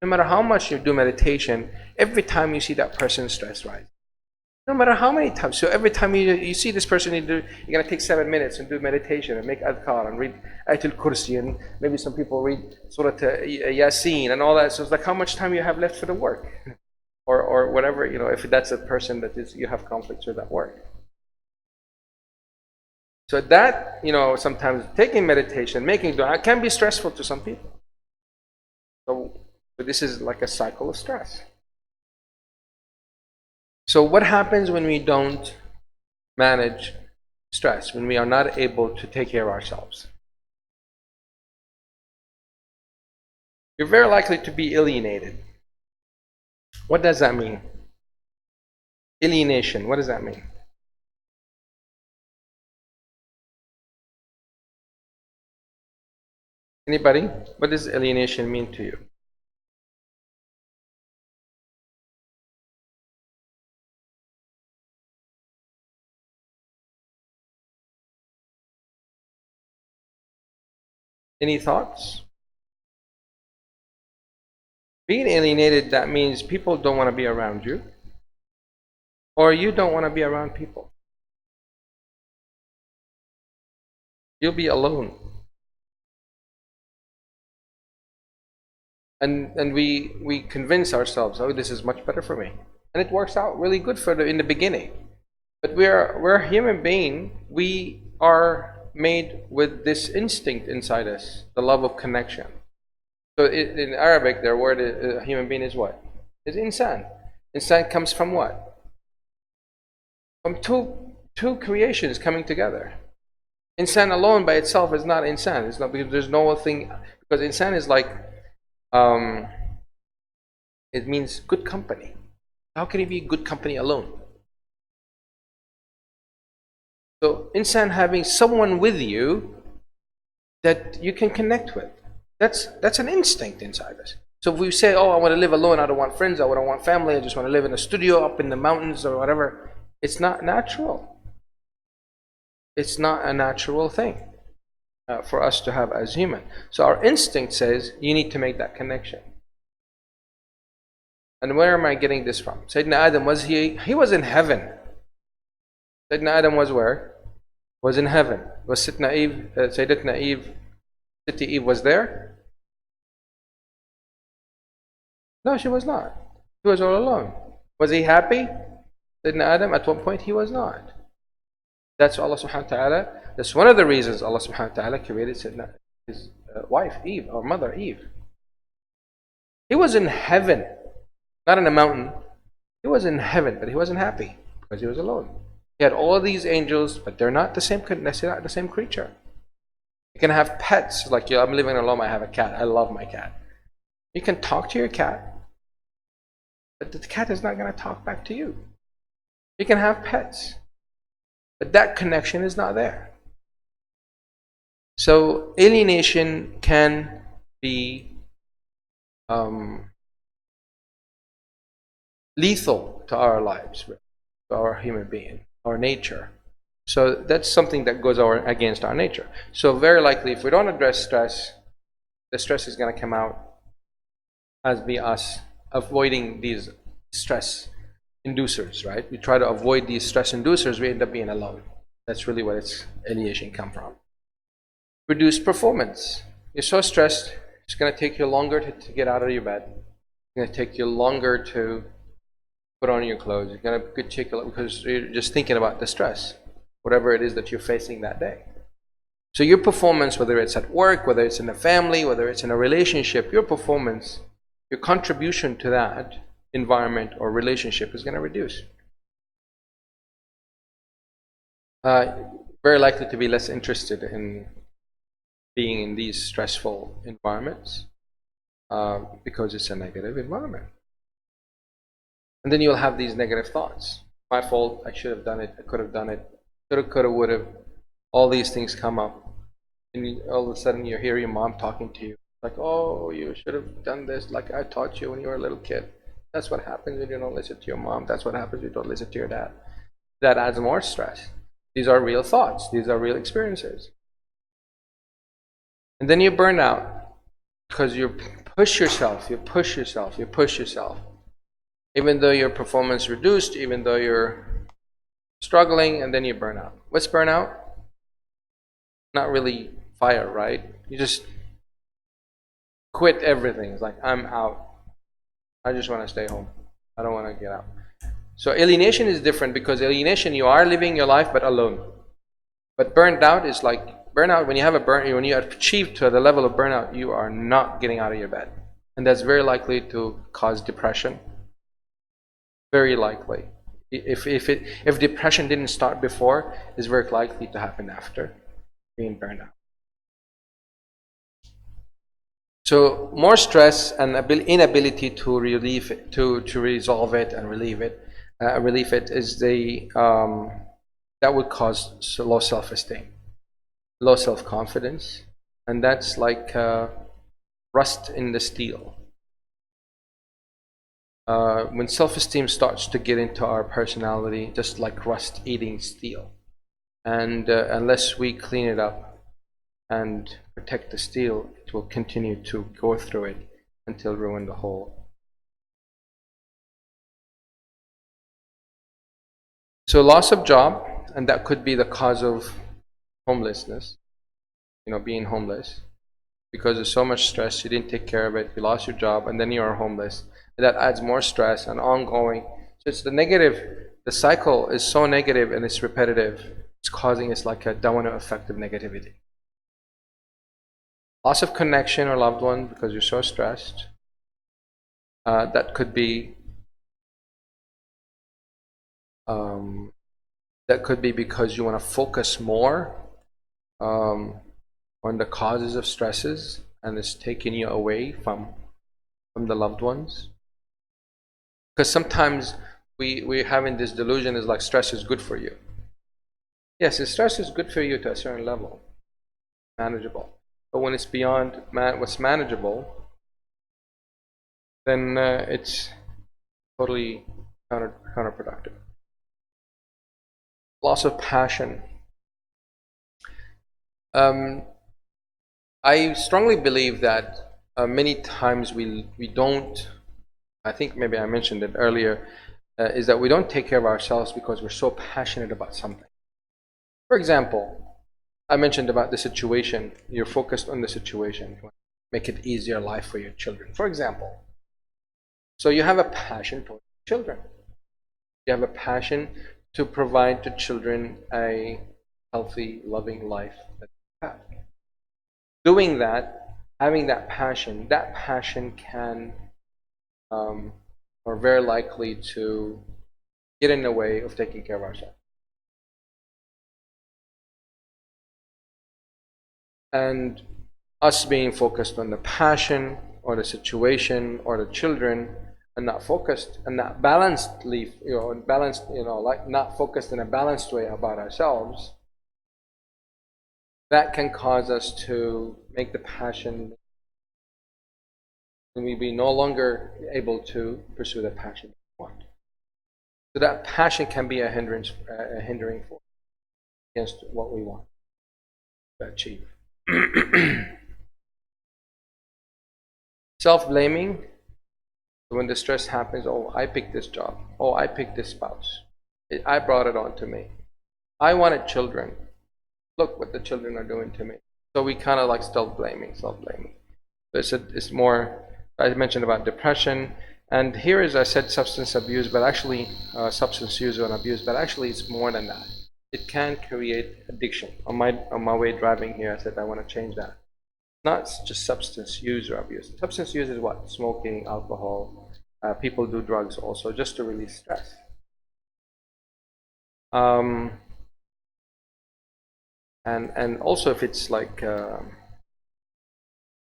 No matter how much you do meditation, every time you see that person's stress rise. No matter how many times. So every time you see this person, you're going to take 7 minutes and do meditation and make adhkar and read Ayatul Kursi, and maybe some people read Surah Yasin and all that. So it's like, how much time you have left for the work? Or whatever, you know, if that's a person that you have conflicts with at work. So that, you know, sometimes taking meditation, making dua can be stressful to some people. So this is like a cycle of stress. So what happens when we don't manage stress, when we are not able to take care of ourselves? You're very likely to be alienated. What does that mean? Alienation, what does that mean? Anybody? What does alienation mean to you? Any thoughts? Being alienated, that means people don't want to be around you, or you don't want to be around people. You'll be alone. And we convince ourselves, oh, this is much better for me. And it works out really good in the beginning. But we're a human being. We are made with this instinct inside us, the love of connection. So in Arabic, their word human being is what? Is insan. Insan comes from what? From two creations coming together. Insan alone by itself is not insan. It's not, because there's no thing, because insan is like, it means good company. How can you be good company alone? So insan, having someone with you that you can connect with. That's an instinct inside us. So if we say, oh, I want to live alone, I don't want friends, I don't want family, I just want to live in a studio up in the mountains or whatever, it's not natural. It's not a natural thing for us to have as human. So our instinct says you need to make that connection. And where am I getting this from? Sayyidina Adam, he was in heaven. Sayyidina Adam was where? Was in heaven. Was Sayyidatuna Eve, Sitti Eve was there? No, she was not. He was all alone. Was he happy? Sayyidina Adam, at one point he was not. That's Allah subhanahu wa ta'ala. That's one of the reasons Allah subhanahu wa ta'ala created his wife Eve, or mother Eve. He was in heaven, not in a mountain. He was in heaven, but he wasn't happy because he was alone. He had all these angels, but they're not the same creature. You can have pets, like I'm living alone, I have a cat. I love my cat. You can talk to your cat, but the cat is not going to talk back to you. You can have pets, but that connection is not there. So alienation can be lethal to our lives, to our human being, our nature. So that's something that goes against our nature. So very likely, if we don't address stress, the stress is going to come out as be us avoiding these stress inducers, right? We try to avoid these stress inducers, we end up being alone. That's really where alienation come from. Reduced performance. You're so stressed, it's going to take you longer to get out of your bed. It's going to take you longer to put on your clothes. It's going to take you because you're just thinking about the stress, whatever it is that you're facing that day. So your performance, whether it's at work, whether it's in a family, whether it's in a relationship, your performance, your contribution to that environment or relationship is going to reduce. Very likely to be less interested in being in these stressful environments because it's a negative environment. And then you'll have these negative thoughts. My fault, I should have done it, I could have done it, coulda, would have. All these things come up. And all of a sudden you hear your mom talking to you. Like, oh, you should have done this like I taught you when you were a little kid. That's what happens when you don't listen to your mom. That's what happens when you don't listen to your dad. That adds more stress. These are real thoughts. These are real experiences. And then you burn out because you push yourself. Even though your performance reduced, even though you're struggling, and then you burn out. What's burnout? Not really fire, right? You just quit everything. It's like, I'm out. I just want to stay home. I don't want to get out. So alienation is different because alienation, you are living your life but alone. But burned out is like, burnout, when you have when you achieve to the level of burnout, you are not getting out of your bed. And that's very likely to cause depression. Very likely. If depression didn't start before, it's very likely to happen after being burned out. So more stress and inability to relieve it, to resolve it and relieve it is that would cause low self-esteem, low self-confidence, and that's like rust in the steel. When self-esteem starts to get into our personality, just like rust eating steel, and unless we clean it up and protect the steel, it will continue to go through it until ruin the whole. So loss of job, and that could be the cause of homelessness, being homeless, because there's so much stress, you didn't take care of it, you lost your job, and then you are homeless. That adds more stress and ongoing. So it's the negative, the cycle is so negative and it's repetitive, it's causing us like a domino effect of negativity. Loss of connection or loved one because you're so stressed. That could be because you want to focus more on the causes of stresses, and it's taking you away from the loved ones. Because sometimes we having this delusion is like stress is good for you. Yes, stress is good for you to a certain level, manageable. But when it's beyond what's manageable, then it's totally counterproductive. Loss of passion. I strongly believe that many times we don't, I think maybe I mentioned it earlier, is that we don't take care of ourselves because we're so passionate about something. For example, I mentioned about the situation. You're focused on the situation. Make it easier life for your children. For example, so you have a passion for children. You have a passion to provide to children a healthy, loving life that you have. Doing that, having that passion can, or very likely to get in the way of taking care of ourselves. And us being focused on the passion or the situation or the children and not focused and not balancedly, like not focused in a balanced way about ourselves, that can cause us to make the passion, and we be no longer able to pursue the passion we want. So that passion can be a hindering force against what we want to achieve. Self-blaming, when the stress happens, oh, I picked this job, oh, I picked this spouse, I brought it on to me, I wanted children, look what the children are doing to me. So we kind of like self-blaming. So it's more, I mentioned about depression, and here is, I said substance abuse, but actually substance use and abuse, but actually it's more than that. It can create addiction. On my way driving here, I said I want to change that. Not just substance use or abuse. Substance use is what? Smoking, alcohol. People do drugs also just to release stress. And also if it's like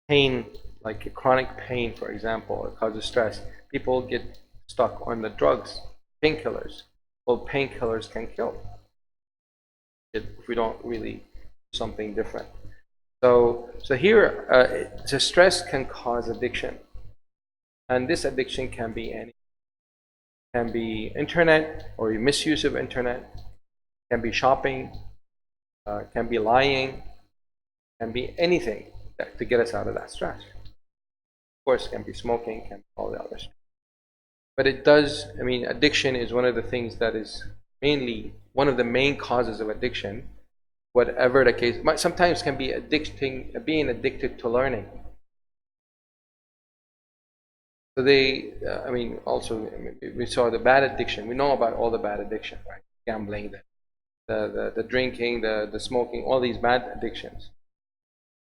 pain, like chronic pain, for example, it causes stress. People get stuck on the drugs, painkillers. Well, painkillers can kill if we don't really do something different. So here, the stress can cause addiction, and this addiction can be any, can be internet or misuse of internet, can be shopping, can be lying, can be anything to get us out of that stress. Of course, can be smoking, can be all the others. But it does. I mean, addiction is one of the things that is mainly one of the main causes of addiction. Whatever the case, sometimes can be being addicted to learning. So I mean, also we saw the bad addiction. We know about all the bad addiction, right? Gambling, the drinking, the smoking, all these bad addictions.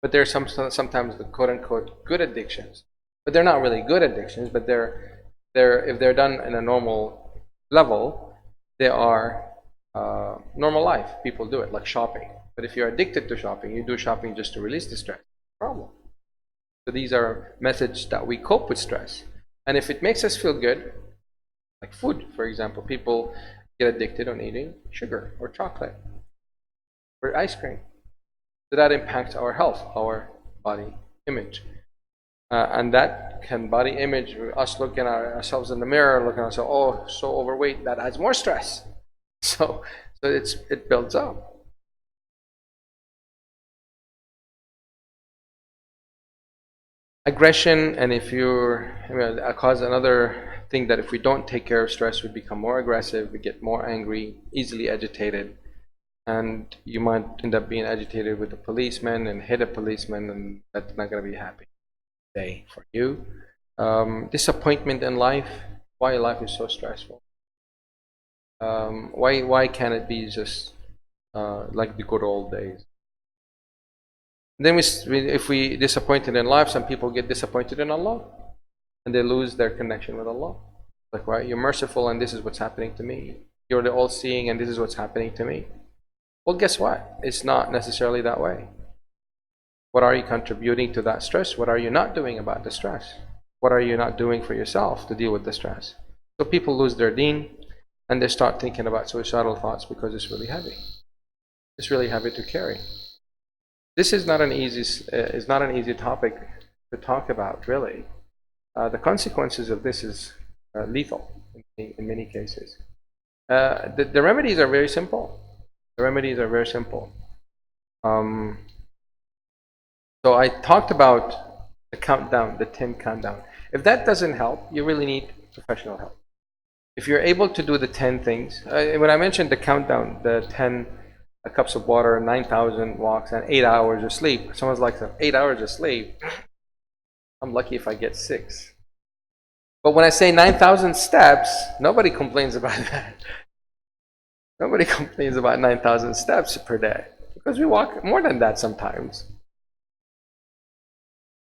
But there's sometimes the quote unquote good addictions, but they're not really good addictions. But they're if they're done in a normal level, they are normal life. People do it, like shopping. But if you're addicted to shopping, you do shopping just to release the stress. Problem. So these are methods that we cope with stress. And if it makes us feel good, like food, for example, people get addicted on eating sugar or chocolate or ice cream. So that impacts our health, our body image. And that can body image, us looking at ourselves in the mirror, looking at ourselves, oh, so overweight, that adds more stress. So it builds up. Aggression, and if you're, cause another thing that if we don't take care of stress, we become more aggressive, we get more angry, easily agitated, and you might end up being agitated with a policeman and hit a policeman, and that's not going to be a happy day for you. Disappointment in life, why life is so stressful. Why can't it be just like the good old days? Then if we disappointed in life, some people get disappointed in Allah, and they lose their connection with Allah. Like, right, you're merciful, and this is what's happening to me. You're the all-seeing, and this is what's happening to me. Well, guess what? It's not necessarily that way. What are you contributing to that stress? What are you not doing about the stress? What are you not doing for yourself to deal with the stress? So people lose their deen, and they start thinking about suicidal thoughts because it's really heavy. It's really heavy to carry. This is not an easy topic to talk about, really. The consequences of this is lethal in many cases. The remedies are very simple. The remedies are very simple. So I talked about the countdown, the 10 countdown. If that doesn't help, you really need professional help. If you're able to do the 10 things, when I mentioned the countdown, the 10 cups of water, 9,000 walks, and 8 hours of sleep, someone's like, 8 hours of sleep? I'm lucky if I get 6. But when I say 9,000 steps, nobody complains about that. Nobody complains about 9,000 steps per day, because we walk more than that sometimes.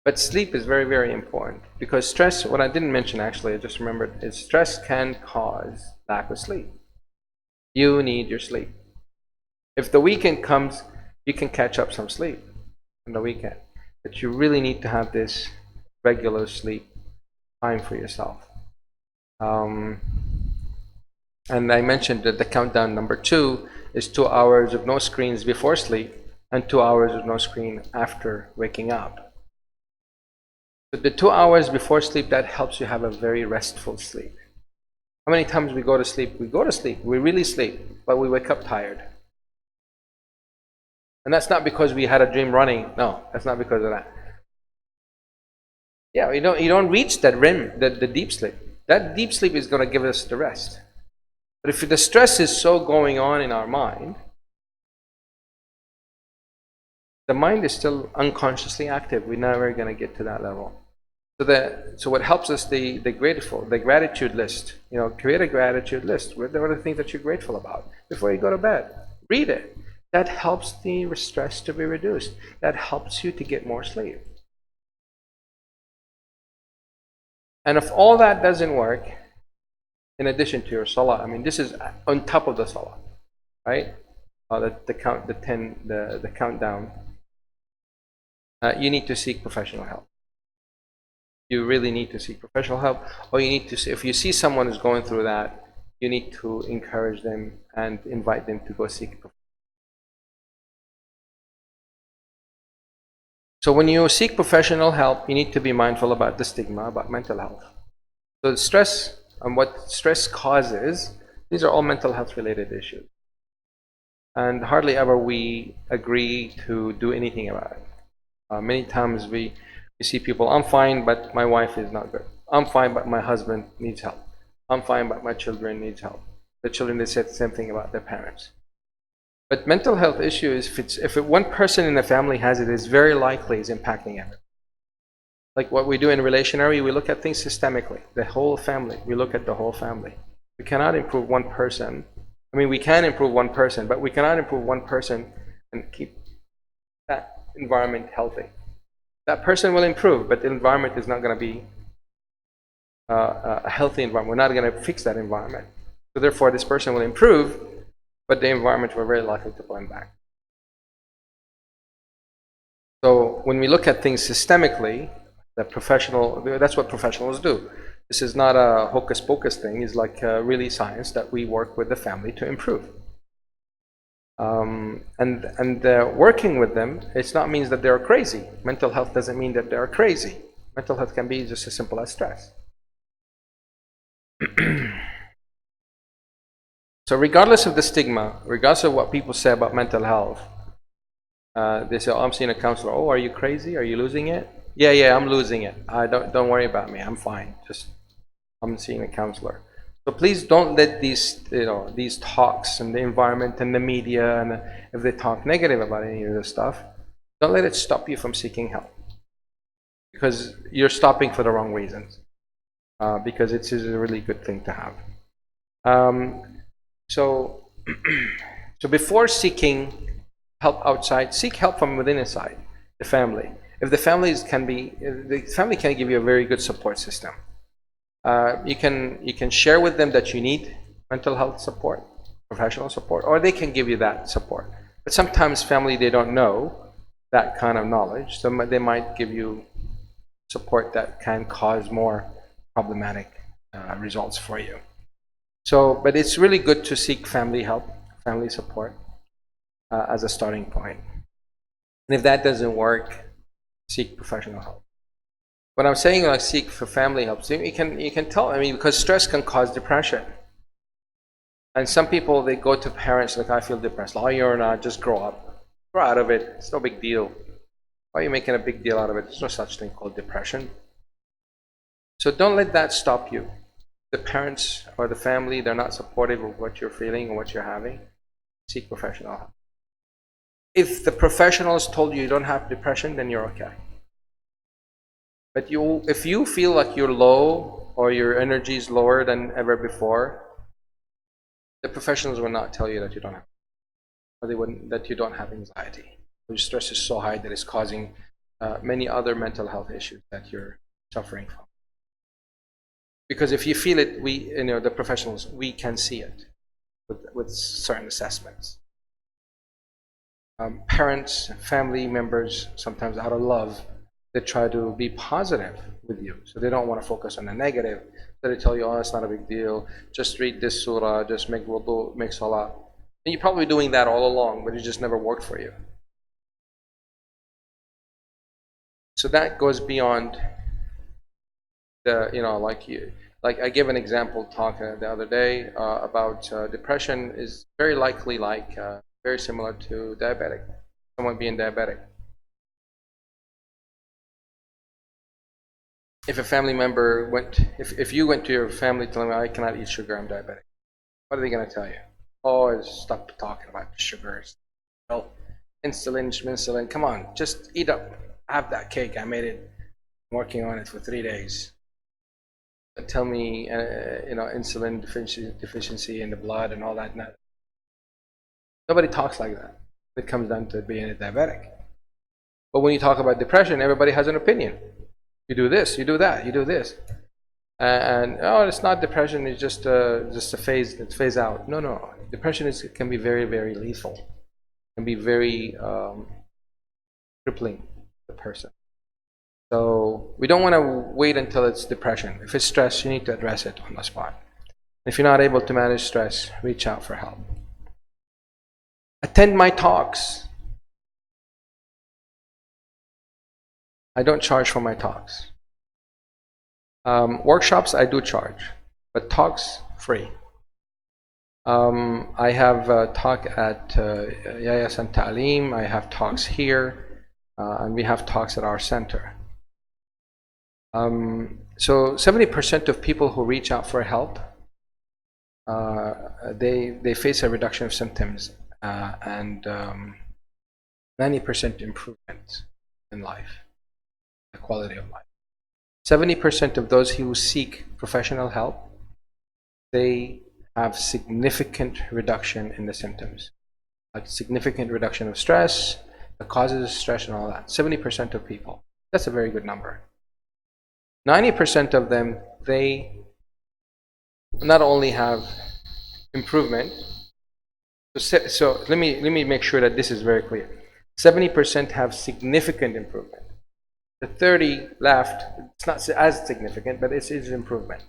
But sleep is very, very important, because stress, what I didn't mention actually, I just remembered, is stress can cause lack of sleep. You need your sleep. If the weekend comes, you can catch up some sleep on the weekend. But you really need to have this regular sleep time for yourself. And I mentioned that the countdown number 2 is 2 hours of no screens before sleep and 2 hours of no screen after waking up. But the 2 hours before sleep, that helps you have a very restful sleep. How many times we go to sleep? We go to sleep, we really sleep, but we wake up tired. And that's not because we had a dream running. No, that's not because of that. Yeah, you don't reach that REM, the deep sleep. That deep sleep is going to give us the rest. But if the stress is so going on in our mind, the mind is still unconsciously active. We're never going to get to that level. So what helps us, the gratitude list. Create a gratitude list. What are the things that you're grateful about before you go to bed? Read it. That helps the stress to be reduced. That helps you to get more sleep. And if all that doesn't work, in addition to your salah, this is on top of the salah, right? The countdown. You need to seek professional help. You really need to seek professional help, or you need to. If you see someone who's going through that, you need to encourage them and invite them to go seek professional help. So when you seek professional help, you need to be mindful about the stigma about mental health. So the stress and what stress causes, these are all mental health related issues. And hardly ever we agree to do anything about it. Many times we see people, I'm fine, but my wife is not good. I'm fine, but my husband needs help. I'm fine, but my children need help. The children, they say the same thing about their parents. But mental health issues, if one person in the family has it, it's very likely is impacting everyone. Like what we do in relationary, we look at things systemically. The whole family, we look at the whole family. We cannot improve one person. We can improve one person, but we cannot improve one person and keep that environment healthy. That person will improve, but the environment is not going to be a healthy environment. We're not going to fix that environment. So therefore, this person will improve, but the environment will very likely to pull him back. So when we look at things systemically, that's what professionals do. This is not a hocus pocus thing. It's like really science that we work with the family to improve. And working with them, it's not means that they're crazy. Mental health doesn't mean that they're crazy. Mental health can be just as simple as stress. So regardless of the stigma, regardless of what people say about mental health, they say, I'm seeing a counselor. Oh, are you crazy? Are you losing it? Yeah, I'm losing it. Don't worry about me. I'm fine. I'm seeing a counselor. So please don't let these talks and the environment and the media, and if they talk negative about any of this stuff, don't let it stop you from seeking help, because you're stopping for the wrong reasons. Because it is a really good thing to have. So before seeking help outside, seek help from within inside the family. If the family can give you a very good support system. You can share with them that you need mental health support, professional support, or they can give you that support. But sometimes family, they don't know that kind of knowledge, so they might give you support that can cause more problematic results for you. But it's really good to seek family help, family support as a starting point. And if that doesn't work, seek professional help. When I'm saying like seek for family help, you can tell, because stress can cause depression. And some people, they go to parents like, I feel depressed. Oh, you're not, just grow up. Grow out of it. It's no big deal. Why are you making a big deal out of it? There's no such thing called depression. So don't let that stop you. The parents or the family, they're not supportive of what you're feeling or what you're having. Seek professional help. If the professionals told you don't have depression, then you're okay. But if you feel like you're low or your energy is lower than ever before, the professionals will not tell you that you don't have, or they wouldn't, that you don't have anxiety. Your stress is so high that it's causing many other mental health issues that you're suffering from. Because if you feel it, the professionals, we can see it with certain assessments. Parents, family members, sometimes out of love, they try to be positive with you. So they don't want to focus on the negative. So they tell you, oh, it's not a big deal. Just read this surah, just make wudu, make salah. And you're probably doing that all along, but it just never worked for you. So that goes beyond the, like I gave an example talk the other day about depression is very likely very similar to diabetic, someone being diabetic. If a family member if you went to your family telling them, I cannot eat sugar, I'm diabetic, what are they going to tell you? Oh, stop talking about sugars. Well, insulin, come on, just eat up, have that cake, I made it, I'm working on it for 3 days. Tell me, insulin deficiency in the blood and all that. Nobody talks like that. It comes down to being a diabetic. But when you talk about depression, everybody has an opinion. You do this, you do that, you do this, and oh, it's not depression. It's just a phase. It's phase out. No. Depression can be very, very lethal. It can be very crippling to the person. So we don't want to wait until it's depression. If it's stress, you need to address it on the spot. If you're not able to manage stress, reach out for help. Attend my talks. I don't charge for my talks. Workshops I do charge, but talks free. I have a talk at Yayasan Ta'aleem. I have talks here, and we have talks at our center. So 70% of people who reach out for help, they face a reduction of symptoms and 90% improvement in life, the quality of life. 70% of those who seek professional help, they have significant reduction in the symptoms, a significant reduction of stress, the causes of stress and all that. 70% of people, that's a very good number. 90% of them, they not only have improvement, so let me make sure that this is very clear. 70% have significant improvement. The 30 left, it's not as significant, but it's improvement.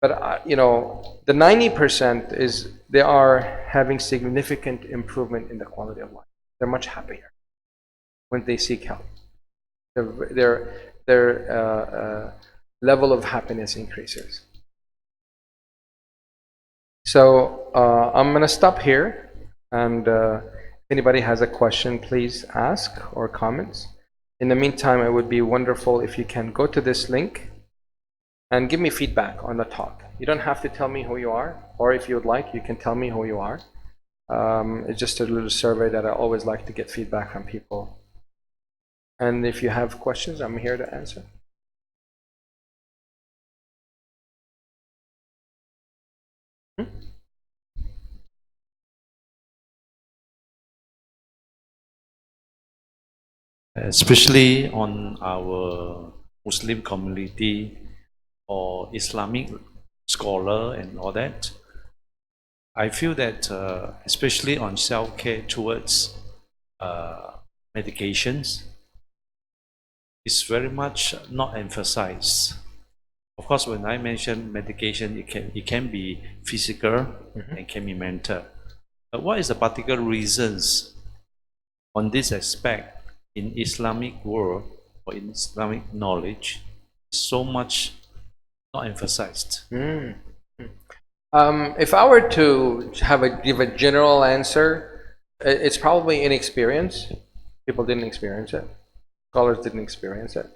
But the 90% they are having significant improvement in the quality of life. They're much happier when they seek help. Their level of happiness increases. So I'm going to stop here, and if anybody has a question, please ask or comments. In the meantime, it would be wonderful if you can go to this link and give me feedback on the talk. You don't have to tell me who you are, or if you would like, you can tell me who you are. It's just a little survey that I always like to get feedback from people. And if you have questions, I'm here to answer. Especially on our Muslim community or Islamic scholar and all that, I feel that especially on self-care towards medications, is very much not emphasized. Of course, when I mention medication, it can be physical and can be mental. But what is the particular reasons on this aspect in Islamic world or in Islamic knowledge so much not emphasized? If I were to give a general answer, it's probably inexperience. People didn't experience it. Scholars didn't experience it.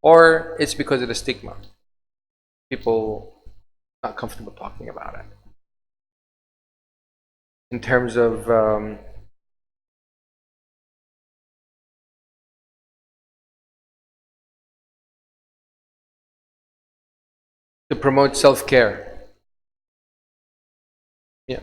Or it's because of the stigma. People not comfortable talking about it. In terms of to promote self-care. Yeah.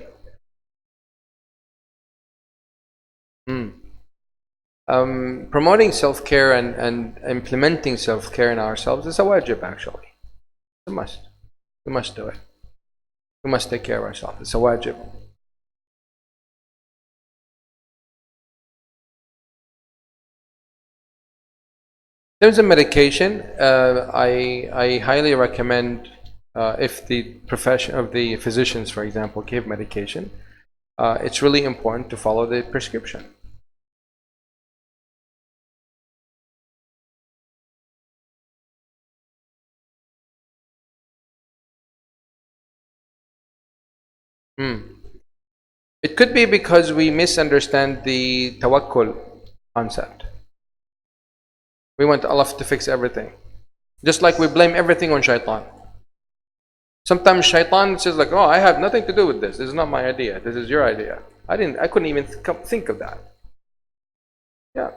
Promoting self-care and implementing self-care in ourselves is a wajib, actually. It's a must. We must do it. We must take care of ourselves. It's a wajib. In terms of medication, I highly recommend if the profession of the physicians, for example, give medication, it's really important to follow the prescription. It could be because we misunderstand the tawakkul concept. We want Allah to fix everything. Just like we blame everything on shaitan. Sometimes shaitan says like, oh, I have nothing to do with this. This is not my idea. This is your idea. I couldn't even think of that. Yeah.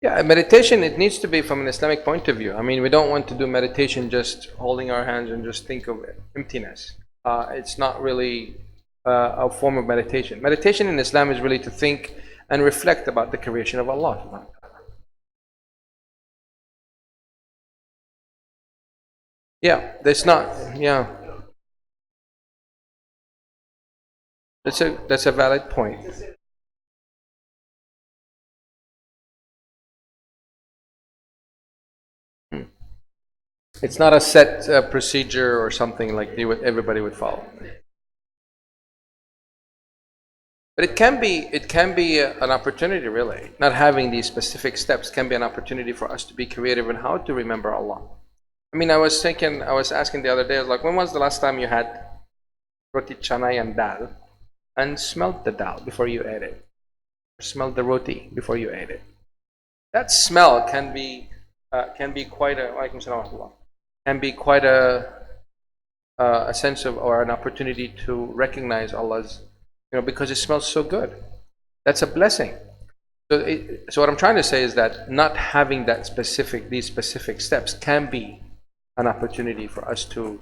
Yeah, meditation, it needs to be from an Islamic point of view. I mean, we don't want to do meditation just holding our hands and just think of emptiness. It's not really a form of meditation. Meditation in Islam is really to think and reflect about the creation of Allah. Yeah, that's not, yeah. That's a valid point. It's not a set procedure or something like everybody would follow. But it can be an opportunity, really. Not having these specific steps can be an opportunity for us to be creative in how to remember Allah. I mean, I was asking the other day, I was like, when was the last time you had roti canai and dal and smelled the dal before you ate it? Or smelled the roti before you ate it? That smell can be quite a sense of, or an opportunity to recognize Allah's, because it smells so good. That's a blessing. So what I'm trying to say is that not having these specific steps can be an opportunity for us to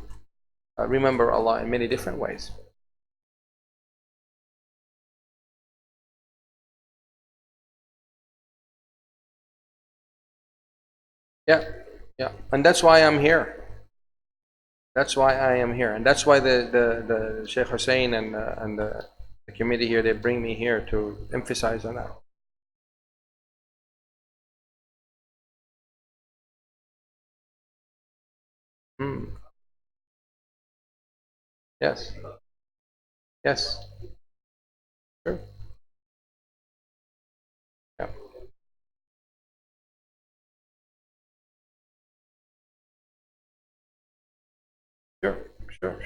remember Allah in many different ways. Yeah, and that's why I'm here. That's why I am here, and that's why the Sheikh Hussein and the committee here, they bring me here to emphasize on that. Yes. Yes. Sure. Yeah.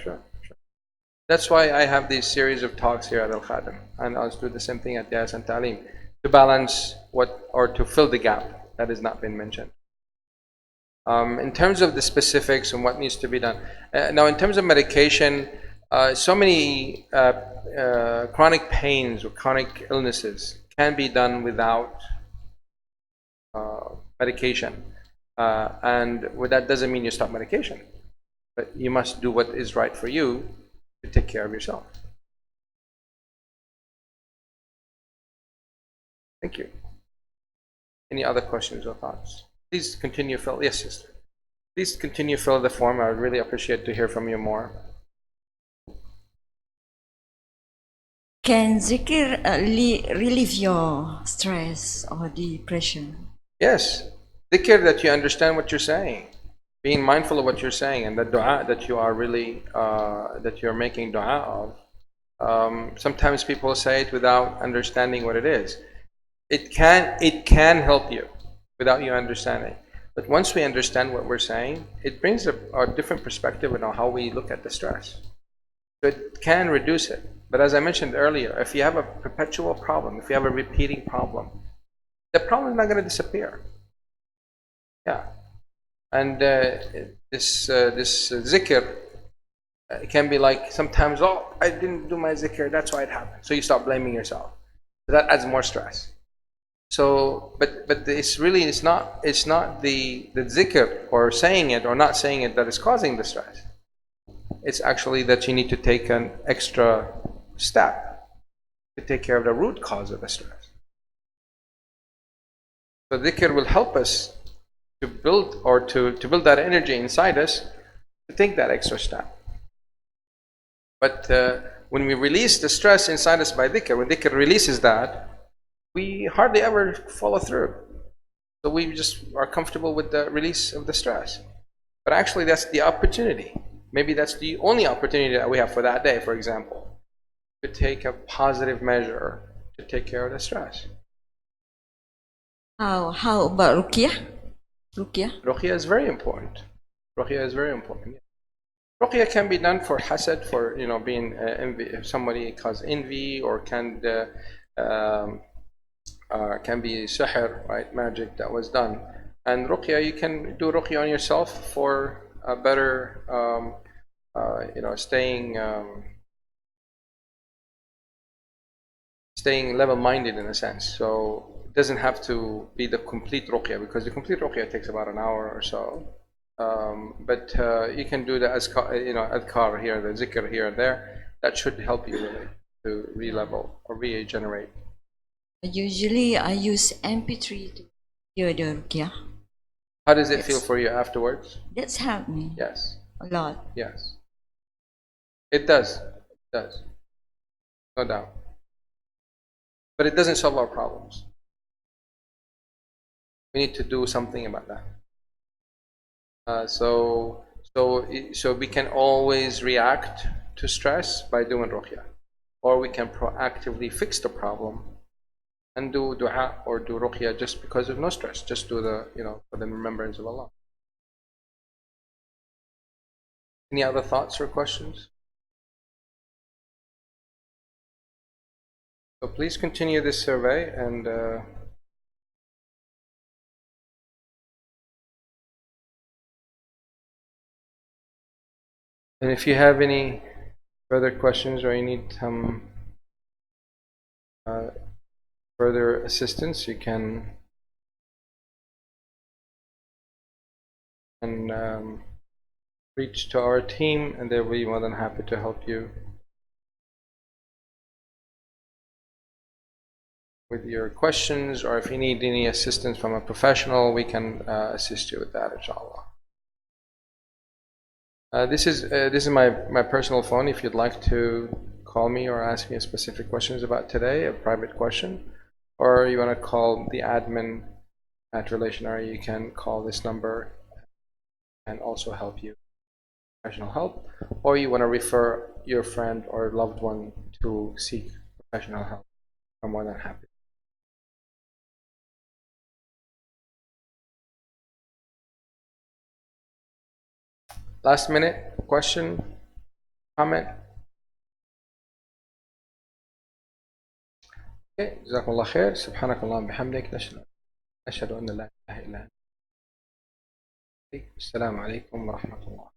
Sure. That's why I have these series of talks here at Al Khadim, and I'll do the same thing at Yas and Talim to balance to fill the gap that has not been mentioned. In terms of the specifics and what needs to be done, now in terms of medication, so many chronic pains or chronic illnesses can be done without medication, and that doesn't mean you stop medication, but you must do what is right for you to take care of yourself. Thank you. Any other questions or thoughts? Please continue, Phil. Yes, sister. Please continue, fill the form. I would really appreciate to hear from you more. Can zikr relieve your stress or depression? Yes. Dhikr, that you understand what you're saying. Being mindful of what you're saying, and the dua that you are really, that you're making dua of, Sometimes people say it without understanding what it is. It can help you without you understanding. But once we understand what we're saying, it brings a different perspective on how we look at the stress. So it can reduce it. But as I mentioned earlier, if you have a perpetual problem, if you have a repeating problem, the problem is not going to disappear. Yeah. And this zikr can be like sometimes, oh, I didn't do my zikr, that's why it happened. So you start blaming yourself. That adds more stress. So, but it's not the zikr or saying it or not saying it that is causing the stress. It's actually that you need to take an extra step to take care of the root cause of the stress. So dhikr will help us to build to build that energy inside us to take that extra step. But when we release the stress inside us by dhikr, when dhikr releases that, we hardly ever follow through. So we just are comfortable with the release of the stress. But actually that's the opportunity. Maybe that's the only opportunity that we have for that day, for example, to take a positive measure to take care of the stress. How about ruqyah? Ruqyah is very important. Ruqyah is very important. Ruqyah can be done for hasad, for being envy, if somebody causes envy, or can be sihr, right, magic that was done. And ruqyah, you can do ruqyah on yourself for a better, staying level-minded in a sense. So it doesn't have to be the complete ruqyah, because the complete ruqyah takes about an hour or so. But you can do the adhkar here, the zikr here and there. That should help you really to re-level or regenerate. Usually I use MP3 to hear the ruqyah. How does it feel for you afterwards? That's helped me. Yes. A lot. Yes. It does. It does. No doubt. But it doesn't solve our problems. We need to do something about that. So we can always react to stress by doing ruqyah, or we can proactively fix the problem and do dua or do ruqyah just because of no stress. Just do the for the remembrance of Allah. Any other thoughts or questions? So please continue this survey, and if you have any further questions or you need some further assistance, you can reach to our team, and they'll be more than happy to help you with your questions, or if you need any assistance from a professional, we can assist you with that, inshallah. This is my personal phone. If you'd like to call me or ask me specific questions about today, a private question, or you want to call the admin at Relationary, you can call this number and also help you professional help, or you want to refer your friend or loved one to seek professional help, I'm more than happy. Last minute question, comment. Okay, jazakumullah khair. Subhanakallah bihamdik. Nashhadu an la ilaha illa anta. Assalamu alaikum wa rahmatullah.